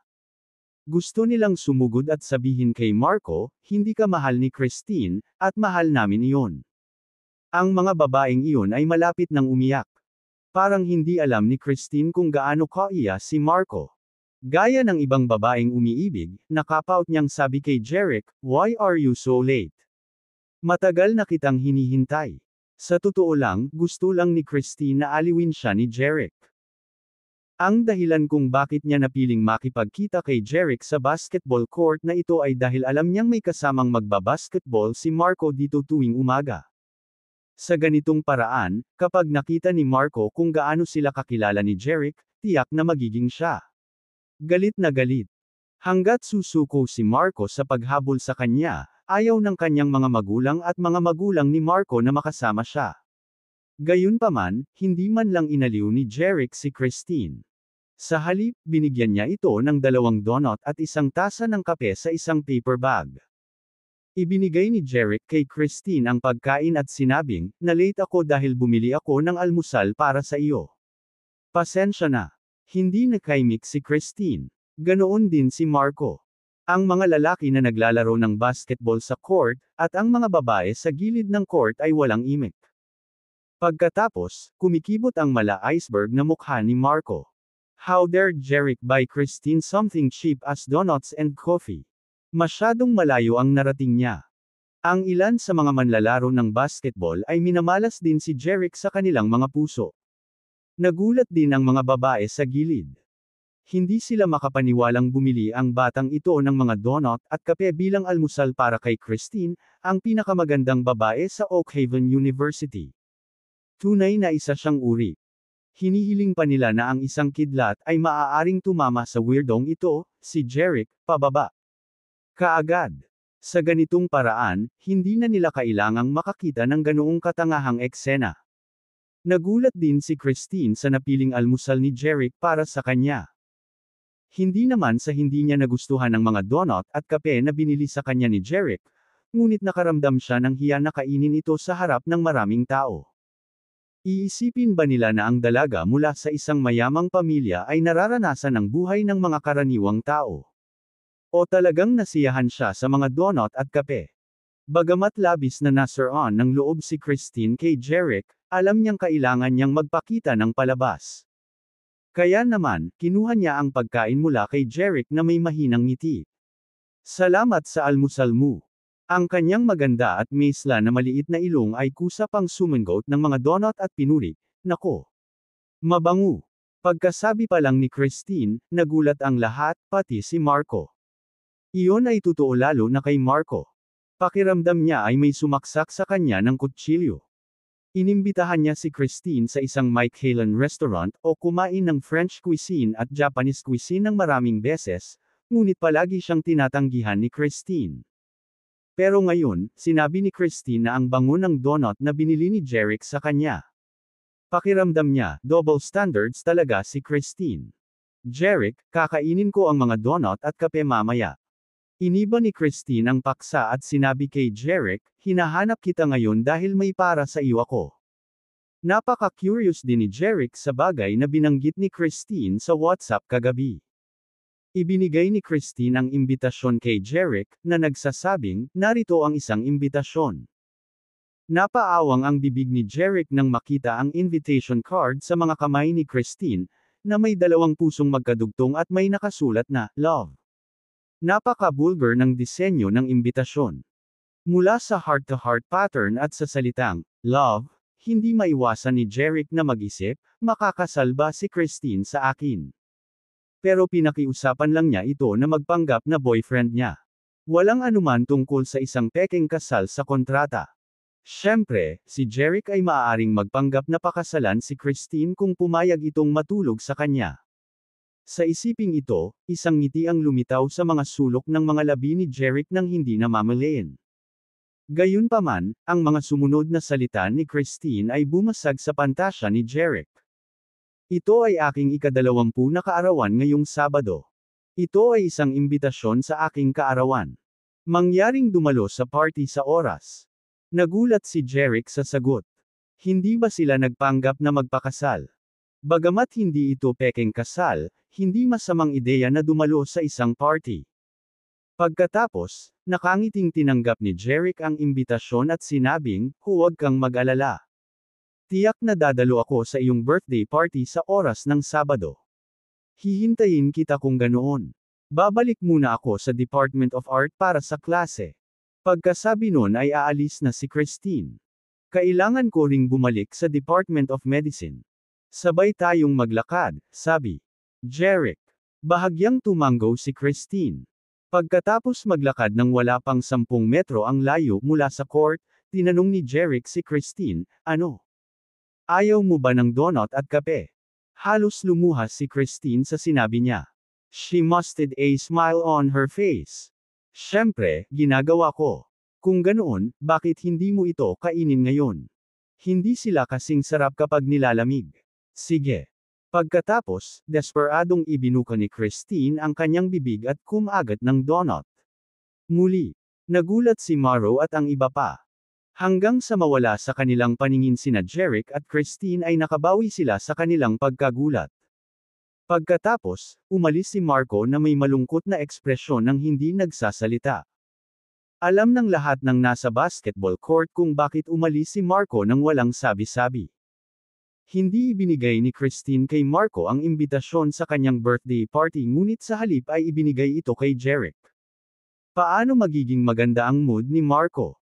Gusto nilang sumugod at sabihin kay Marco, "Hindi ka mahal ni Christine, at mahal namin iyon." Ang mga babaeng iyon ay malapit nang umiyak. Parang hindi alam ni Christine kung gaano kaiya si Marco. Gaya ng ibang babaeng umiibig, nakapout niyang sabi kay Jerick, "Why are you so late? Matagal na kitang hinihintay." Sa totoo lang, gusto lang ni Christine na aliwin siya ni Jerick. Ang dahilan kung bakit niya napiling makipagkita kay Jerick sa basketball court na ito ay dahil alam niyang may kasamang magbabasketball si Marco dito tuwing umaga. Sa ganitong paraan, kapag nakita ni Marco kung gaano sila kakilala ni Jerick, tiyak na magiging siya. Galit na galit. Hanggat susuko si Marco sa paghabol sa kanya, ayaw ng kanyang mga magulang at mga magulang ni Marco na makasama siya. Gayunpaman, hindi man lang inaliw ni Jerick si Christine. Sa halip, binigyan niya ito ng 2 donut at isang tasa ng kape sa isang paper bag. Ibinigay ni Jerick kay Christine ang pagkain at sinabing, "Na-late ako dahil bumili ako ng almusal para sa iyo. Pasensya na." Hindi nakaimik si Christine. Ganoon din si Marco. Ang mga lalaki na naglalaro ng basketball sa court, at ang mga babae sa gilid ng court ay walang imik. Pagkatapos, kumikibot ang mala iceberg na mukha ni Marco. How dare Jerick buy Christine something cheap as donuts and coffee? Masyadong malayo ang narating niya. Ang ilan sa mga manlalaro ng basketball ay minamalas din si Jerick sa kanilang mga puso. Nagulat din ang mga babae sa gilid. Hindi sila makapaniwalang bumili ang batang ito ng mga donut at kape bilang almusal para kay Christine, ang pinakamagandang babae sa Oakhaven University. Tunay na isa siyang uri. Hinihiling pa nila na ang isang kidlat ay maaaring tumama sa weirdong ito, si Jerick, pababa. Kaagad. Sa ganitong paraan, hindi na nila kailangang makakita ng ganoong katangahang eksena. Nagulat din si Christine sa napiling almusal ni Jerick para sa kanya. Hindi naman sa hindi niya nagustuhan ang mga donut at kape na binili sa kanya ni Jerick, ngunit nakaramdam siya ng hiya na kainin ito sa harap ng maraming tao. Iisipin ba nila na ang dalaga mula sa isang mayamang pamilya ay nararanasan ang buhay ng mga karaniwang tao? O talagang nasiyahan siya sa mga donut at kape? Bagamat labis na nasiraan ng loob si Christine kay Jerick, alam niyang kailangan niyang magpakita ng palabas. Kaya naman, kinuha niya ang pagkain mula kay Jerick na may mahinang ngiti. "Salamat sa almusal mo." Ang kanyang maganda at maisla na maliit na ilong ay kusa pang sumangot ng mga donut at pinuri. "Nako! Mabango." Pagkasabi pa lang ni Christine, nagulat ang lahat, pati si Marco. Iyon ay totoo lalo na kay Marco. Pakiramdam niya ay may sumaksak sa kanya ng kutsilyo. Inimbitahan niya si Christine sa isang Mike Halen restaurant o kumain ng French cuisine at Japanese cuisine ng maraming beses, ngunit palagi siyang tinatanggihan ni Christine. Pero ngayon, sinabi ni Christine na ang bango ng donut na binili ni Jerick sa kanya. Pakiramdam niya, double standards talaga si Christine. Jeric, kakainin ko ang mga donut at kape mamaya. Iniba ni Christine ang paksa at sinabi kay Jeric, hinahanap kita ngayon dahil may para sa iyo ako. Napaka-curious din ni Jeric sa bagay na binanggit ni Christine sa WhatsApp kagabi. Ibinigay ni Christine ang imbitasyon kay Jeric, na nagsasabing, narito ang isang imbitasyon. Napaawang ang bibig ni Jeric nang makita ang invitation card sa mga kamay ni Christine, na may dalawang pusong magkadugtong at may nakasulat na, Love. Napaka-bulgar ng disenyo ng imbitasyon. Mula sa heart-to-heart pattern at sa salitang, Love, hindi maiwasan ni Jeric na mag-isip, makakasal ba si Christine sa akin? Pero pinakiusapan lang niya ito na magpanggap na boyfriend niya. Walang anuman tungkol sa isang pekeng kasal sa kontrata. Siyempre, si Jeric ay maaaring magpanggap na pakasalan si Christine kung pumayag itong matulog sa kanya. Sa isiping ito, isang ngiti ang lumitaw sa mga sulok ng mga labi ni Jeric nang hindi namamalayan. Gayunpaman, ang mga sumunod na salita ni Christine ay bumasag sa pantasya ni Jeric. Ito ay aking ika-20 na kaarawan ngayong Sabado. Ito ay isang imbitasyon sa aking kaarawan. Mangyaring dumalo sa party sa oras. Nagulat si Jeric sa sagot. Hindi ba sila nagpanggap na magpakasal? Bagamat hindi ito pekeng kasal, hindi masamang ideya na dumalo sa isang party. Pagkatapos, nakangiting tinanggap ni Jeric ang imbitasyon at sinabing, huwag kang mag-alala. Tiyak na dadalo ako sa iyong birthday party sa oras ng Sabado. Hihintayin kita kung ganoon. Babalik muna ako sa Department of Art para sa klase. Pagkasabi nun ay aalis na si Christine. Kailangan ko ring bumalik sa Department of Medicine. Sabay tayong maglakad, sabi. Jeric. Bahagyang tumanggo si Christine. Pagkatapos maglakad ng wala pang 10 metro ang layo mula sa court, tinanong ni Jeric si Christine, ano? Ayaw mo ba ng donut at kape? Halos lumuhas si Christine sa sinabi niya. She mustered a smile on her face. Siyempre, ginagawa ko. Kung ganoon, bakit hindi mo ito kainin ngayon? Hindi sila kasing sarap kapag nilalamig. Sige. Pagkatapos, desperadong ibinuka ni Christine ang kanyang bibig at kumagat ng donut. Muli, nagulat si Maro at ang iba pa. Hanggang sa mawala sa kanilang paningin sina Jeric at Christine ay nakabawi sila sa kanilang pagkagulat. Pagkatapos, umalis si Marco na may malungkot na ekspresyon nang hindi nagsasalita. Alam ng lahat ng nasa basketball court kung bakit umalis si Marco nang walang sabi-sabi. Hindi ibinigay ni Christine kay Marco ang imbitasyon sa kanyang birthday party ngunit sa halip ay ibinigay ito kay Jeric. Paano magiging maganda ang mood ni Marco?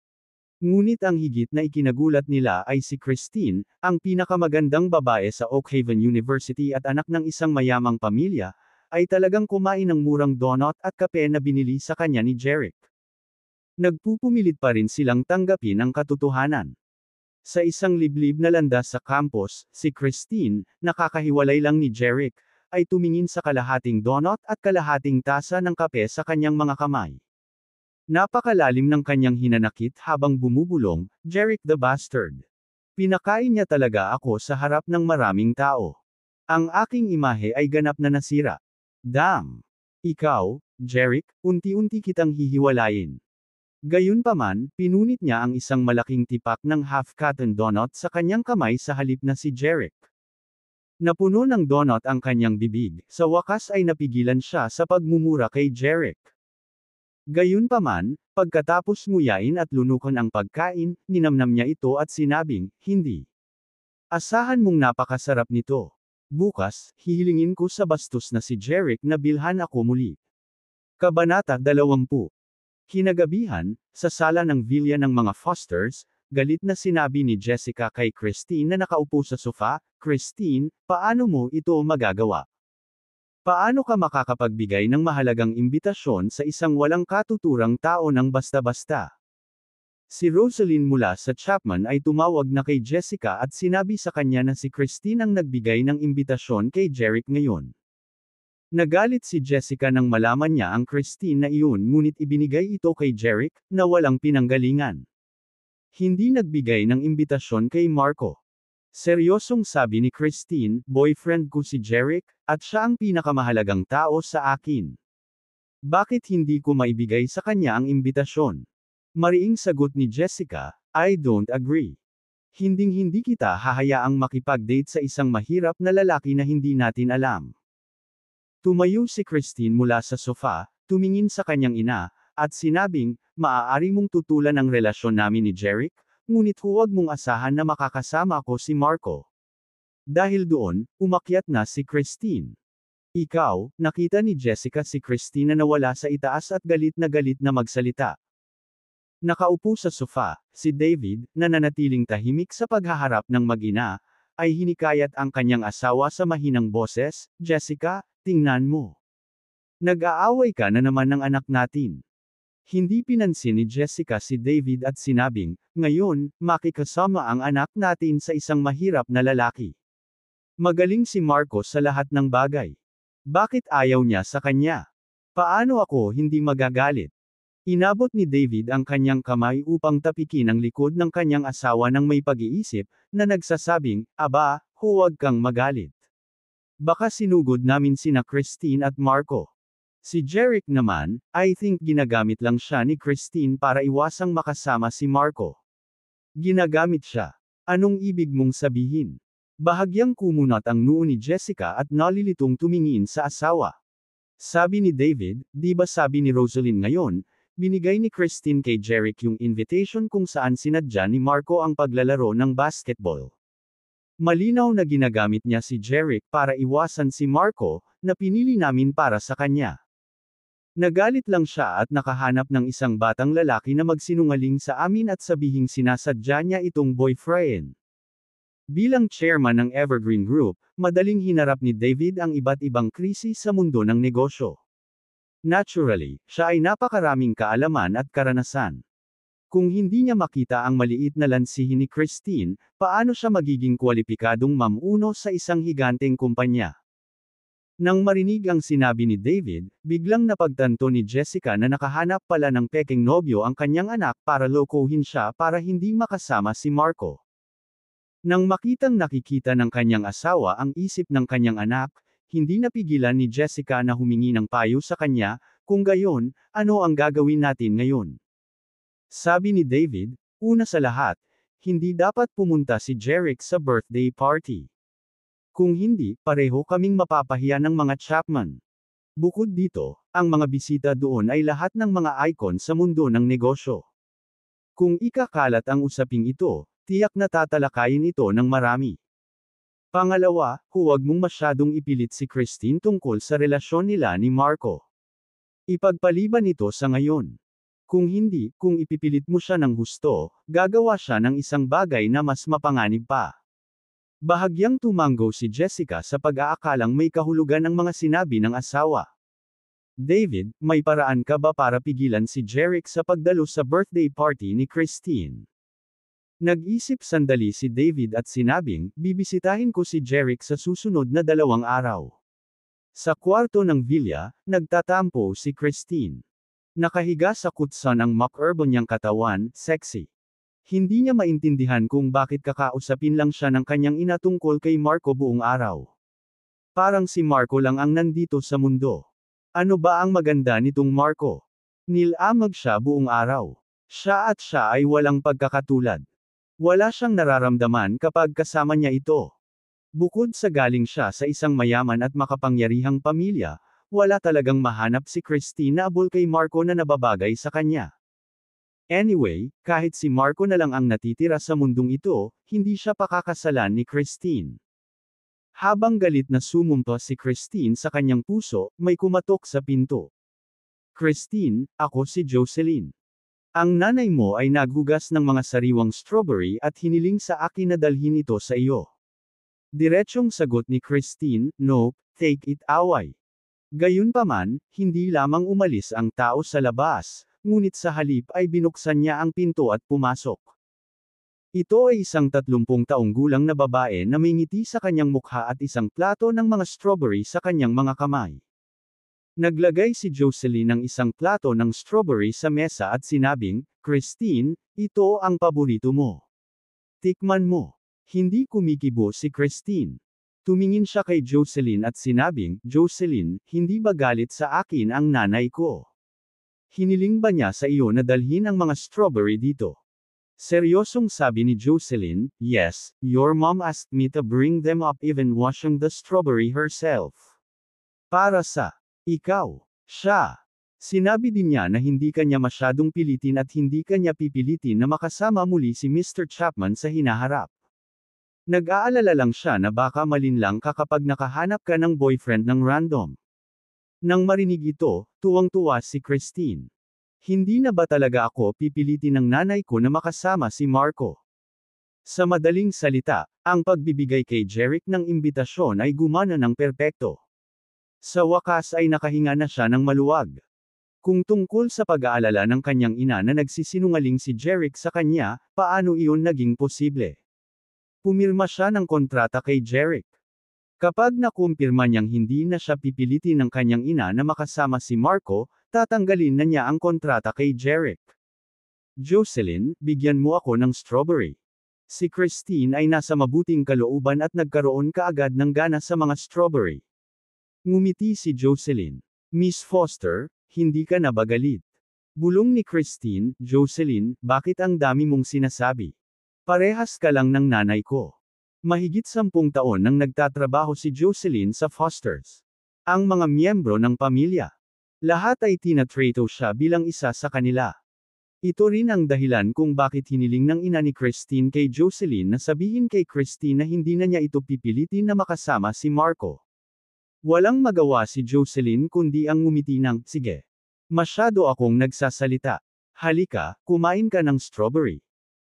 Ngunit ang higit na ikinagulat nila ay si Christine, ang pinakamagandang babae sa Oakhaven University at anak ng isang mayamang pamilya, ay talagang kumain ng murang donut at kape na binili sa kanya ni Jeric. Nagpupumilit pa rin silang tanggapin ang katotohanan. Sa isang liblib na landas sa campus, si Christine, nakakahiwalay lang ni Jeric, ay tumingin sa kalahating donut at kalahating tasa ng kape sa kanyang mga kamay. Napakalalim ng kanyang hinanakit habang bumubulong, Jeric the bastard. Pinakain niya talaga ako sa harap ng maraming tao. Ang aking imahe ay ganap na nasira. Damn! Ikaw, Jeric, unti-unti kitang hihiwalayin. Gayunpaman, pinunit niya ang isang malaking tipak ng half-cotton donut sa kanyang kamay sa halip na si Jeric. Napuno ng donut ang kanyang bibig, sa wakas ay napigilan siya sa pagmumura kay Jeric. Gayunpaman, pagkatapos nguyain at lunukan ang pagkain, ninamnam niya ito at sinabing, hindi. Asahan mong napakasarap nito. Bukas, hihilingin ko sa bastos na si Jeric na bilhan ako muli. Kabanata 20. Kinagabihan, sa sala ng villa ng mga Fosters, galit na sinabi ni Jessica kay Christine na nakaupo sa sofa, Christine, paano mo ito magagawa? Paano ka makakapagbigay ng mahalagang imbitasyon sa isang walang katuturang tao ng basta-basta? Si Rosaline mula sa Chapman ay tumawag na kay Jessica at sinabi sa kanya na si Christine ang nagbigay ng imbitasyon kay Jeric ngayon. Nagalit si Jessica nang malaman niya ang Christine na iyon ngunit ibinigay ito kay Jeric, na walang pinanggalingan. Hindi nagbigay ng imbitasyon kay Marco. Seryosong sabi ni Christine, boyfriend ko si Jeric, at siya ang pinakamahalagang tao sa akin. Bakit hindi ko maibigay sa kanya ang imbitasyon? Mariing sagot ni Jessica, I don't agree. Hinding-hindi kita hahayaang makipag-date sa isang mahirap na lalaki na hindi natin alam. Tumayo si Christine mula sa sofa, tumingin sa kanyang ina, at sinabing, maaari mong tutulan ang relasyon namin ni Jeric, ngunit huwag mong asahan na makakasama ko si Marco. Dahil doon, umakyat na si Christine. Ikaw, nakita ni Jessica si Christine na nawala sa itaas at galit na magsalita. Nakaupo sa sofa, si David, na nanatiling tahimik sa paghaharap ng mag-ina, ay hinikayat ang kanyang asawa sa mahinang boses, Jessica, tingnan mo. Nag-aaway ka na naman ng anak natin. Hindi pinansin ni Jessica si David at sinabing, ngayon, makikasama ang anak natin sa isang mahirap na lalaki. Magaling si Marco sa lahat ng bagay. Bakit ayaw niya sa kanya? Paano ako hindi magagalit? Inabot ni David ang kanyang kamay upang tapikin ang likod ng kanyang asawa ng may pag-iisip, na nagsasabing, aba, huwag kang magalit. Baka sinugod namin sina Christine at Marco. Si Jeric naman, I think ginagamit lang siya ni Christine para iwasang makasama si Marco. Ginagamit siya. Anong ibig mong sabihin? Bahagyang kumunat ang noo ni Jessica at nalilitong tumingin sa asawa. Sabi ni David, di ba sabi ni Rosalind ngayon, binigay ni Christine kay Jeric yung invitation kung saan sinadya ni Marco ang paglalaro ng basketball. Malinaw na ginagamit niya si Jeric para iwasan si Marco, na pinili namin para sa kanya. Nagalit lang siya at nakahanap ng isang batang lalaki na magsinungaling sa amin at sabihing sinasadya niya itong boyfriend. Bilang chairman ng Evergreen Group, madaling hinarap ni David ang iba't ibang krisis sa mundo ng negosyo. Naturally, siya ay napakaraming kaalaman at karanasan. Kung hindi niya makita ang maliit na lansihin ni Christine, paano siya magiging kwalipikadong mamuno sa isang higanteng kumpanya? Nang marinig ang sinabi ni David, biglang napagtanto ni Jessica na nakahanap pala ng peking nobyo ang kanyang anak para lokohin siya para hindi makasama si Marco. Nang makitang nakikita ng kanyang asawa ang isip ng kanyang anak, hindi napigilan ni Jessica na humingi ng payo sa kanya, kung gayon, ano ang gagawin natin ngayon? Sabi ni David, una sa lahat, hindi dapat pumunta si Jeric sa birthday party. Kung hindi, pareho kaming mapapahiya ng mga Chapman. Bukod dito, ang mga bisita doon ay lahat ng mga icon sa mundo ng negosyo. Kung ikakalat ang usaping ito, tiyak na tatalakayin ito ng marami. Pangalawa, huwag mong masyadong ipilit si Christine tungkol sa relasyon nila ni Marco. Ipagpaliban ito sa ngayon. Kung hindi, kung ipipilit mo siya ng husto, gagawa siya ng isang bagay na mas mapanganib pa. Bahagyang tumanggo si Jessica sa pag-aakalang may kahulugan ang mga sinabi ng asawa. David, may paraan ka ba para pigilan si Jeric sa pagdalo sa birthday party ni Christine? Nag-isip sandali si David at sinabing, bibisitahin ko si Jeric sa susunod na 2 araw. Sa kwarto ng villa, nagtatampo si Christine. Nakahiga sa kutsan ang mock-urban niyang katawan, sexy. Hindi niya maintindihan kung bakit kakausapin lang siya ng kanyang ina tungkol kay Marco buong araw. Parang si Marco lang ang nandito sa mundo. Ano ba ang maganda nitong Marco? Nilamag siya buong araw. Siya ay walang pagkakatulad. Wala siyang nararamdaman kapag kasama niya ito. Bukod sa galing siya sa isang mayaman at makapangyarihang pamilya, wala talagang mahanap si Christine na abol kay Marco na nababagay sa kanya. Anyway, kahit si Marco na lang ang natitira sa mundong ito, hindi siya pakakasalan ni Christine. Habang galit na sumumpa si Christine sa kanyang puso, may kumatok sa pinto. Christine, ako si Jocelyn. Ang nanay mo ay naghugas ng mga sariwang strawberry at hiniling sa akin na dalhin ito sa iyo. Diretsyong sagot ni Christine, no, take it away. Gayunpaman, hindi lamang umalis ang tao sa labas, ngunit sa halip ay binuksan niya ang pinto at pumasok. Ito ay isang 30 taong gulang na babae na may ngiti sa kanyang mukha at isang plato ng mga strawberry sa kanyang mga kamay. Naglagay si Jocelyn ng isang plato ng strawberry sa mesa at sinabing, Christine, ito ang paborito mo. Tikman mo. Hindi kumikibo si Christine. Tumingin siya kay Jocelyn at sinabing, Jocelyn, hindi ba galit sa akin ang nanay ko? Hiniling ba niya sa iyo na dalhin ang mga strawberry dito? Seryosong sabi ni Jocelyn, yes, your mom asked me to bring them up even washing the strawberry herself. Para sa ikaw, siya. Sinabi din niya na hindi kanya masyadong pilitin at hindi kanya pipilitin na makasama muli si Mr. Chapman sa hinaharap. Nag-aalala lang siya na baka malinlang ka kapag nakahanap ka ng boyfriend ng random. Nang marinig ito, tuwang-tuwa si Christine. Hindi na ba talaga ako pipilitin ng nanay ko na makasama si Marco? Sa madaling salita, ang pagbibigay kay Jeric ng imbitasyon ay gumana ng perpekto. Sa wakas ay nakahinga na siya ng maluwag. Kung tungkol sa pag-aalala ng kanyang ina na nagsisinungaling si Jeric sa kanya, paano iyon naging posible? Pumirma siya ng kontrata kay Jeric. Kapag nakumpirma niyang hindi na siya pipilitin ng kanyang ina na makasama si Marco, tatanggalin na niya ang kontrata kay Jeric. Jocelyn, bigyan mo ako ng strawberry. Si Christine ay nasa mabuting kalooban at nagkaroon kaagad ng gana sa mga strawberry. Ngumiti si Jocelyn. Miss Foster, hindi ka na ba galit? Bulong ni Christine, Jocelyn, bakit ang dami mong sinasabi? Parehas ka lang ng nanay ko. Mahigit 10 taon nang nagtatrabaho si Jocelyn sa Fosters. Ang mga miyembro ng pamilya. Lahat ay tinatrato siya bilang isa sa kanila. Ito rin ang dahilan kung bakit hiniling ng ina ni Christine kay Jocelyn na sabihin kay Christine na hindi na niya ito pipilitin na makasama si Marco. Walang magawa si Jocelyn kundi ang ngumiti ng, sige. Masyado akong nagsasalita. Halika, kumain ka ng strawberry.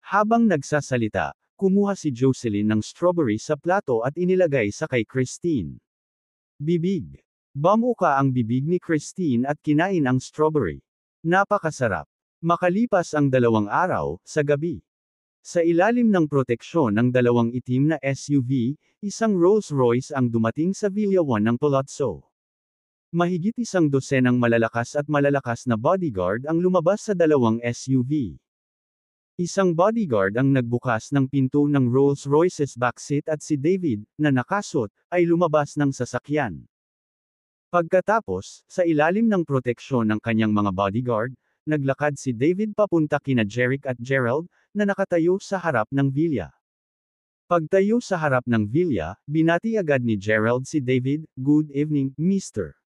Habang nagsasalita, kumuha si Jocelyn ng strawberry sa plato at inilagay sa kay Christine. Bibig. Bamuka ang bibig ni Christine at kinain ang strawberry. Napakasarap. Makalipas ang 2 araw, sa gabi. Sa ilalim ng proteksyon ng 2 itim na SUV, isang Rolls-Royce ang dumating sa Villa 1 ng Palazzo. Mahigit 100 malalakas na bodyguard ang lumabas sa 2 SUV. Isang bodyguard ang nagbukas ng pinto ng Rolls-Royce's backseat at si David, na nakasuot, ay lumabas ng sasakyan. Pagkatapos, sa ilalim ng proteksyon ng kanyang mga bodyguard, naglakad si David papunta kina Jeric at Gerald, na nakatayo sa harap ng villa. Pagtayo sa harap ng villa, binati agad ni Gerald si David, "Good evening, Mr.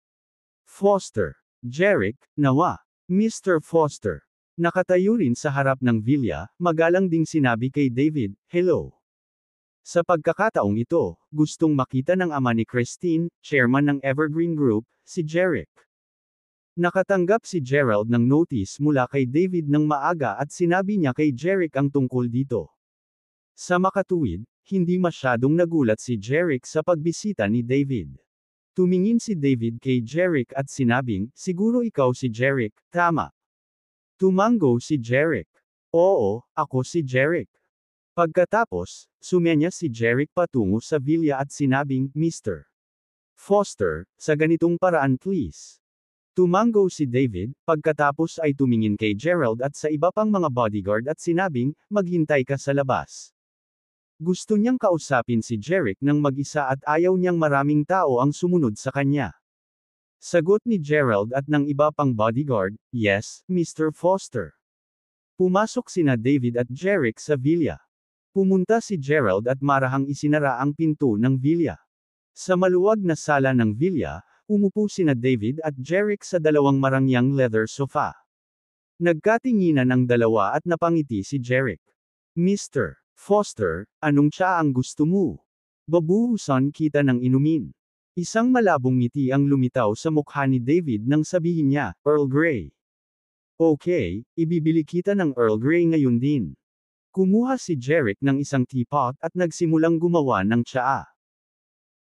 Foster." Jeric, "Nawa, Mr. Foster." Nakatayo rin sa harap ng villa, magalang ding sinabi kay David, "Hello." Sa pagkakataong ito, gustong makita ng ama ni Christine, chairman ng Evergreen Group, si Jeric. Nakatanggap si Gerald ng notice mula kay David ng maaga at sinabi niya kay Jeric ang tungkol dito. Sa makatuwid, hindi masyadong nagulat si Jeric sa pagbisita ni David. Tumingin si David kay Jeric at sinabing, "Siguro ikaw si Jeric, tama?" Tumango si Jeric. "Oo, ako si Jeric." Pagkatapos, sumenya si Jeric patungo sa villa at sinabing, "Mr. Foster, sa ganitong paraan please." Tumango si David, pagkatapos ay tumingin kay Gerald at sa iba pang mga bodyguard at sinabing, "Maghintay ka sa labas." Gusto niyang kausapin si Jeric ng mag-isa at ayaw niyang maraming tao ang sumunod sa kanya. Sagot ni Gerald at ng iba pang bodyguard, "Yes, Mr. Foster." Pumasok sina David at Jeric sa villa. Pumunta si Gerald at marahang isinara ang pinto ng villa. Sa maluwag na sala ng villa, umupo sina David at Jeric sa 2 marangyang leather sofa. Nagkatinginan ang dalawa at napangiti si Jeric. "Mr. Foster, anong tsa ang gusto mo?" Babuhusan kita ng inumin. Isang malabong ngiti ang lumitaw sa mukha ni David nang sabihin niya, "Earl Grey." "Okay, ibibili kita ng Earl Grey ngayon din." Kumuha si Jeric ng isang teapot at nagsimulang gumawa ng tsaa.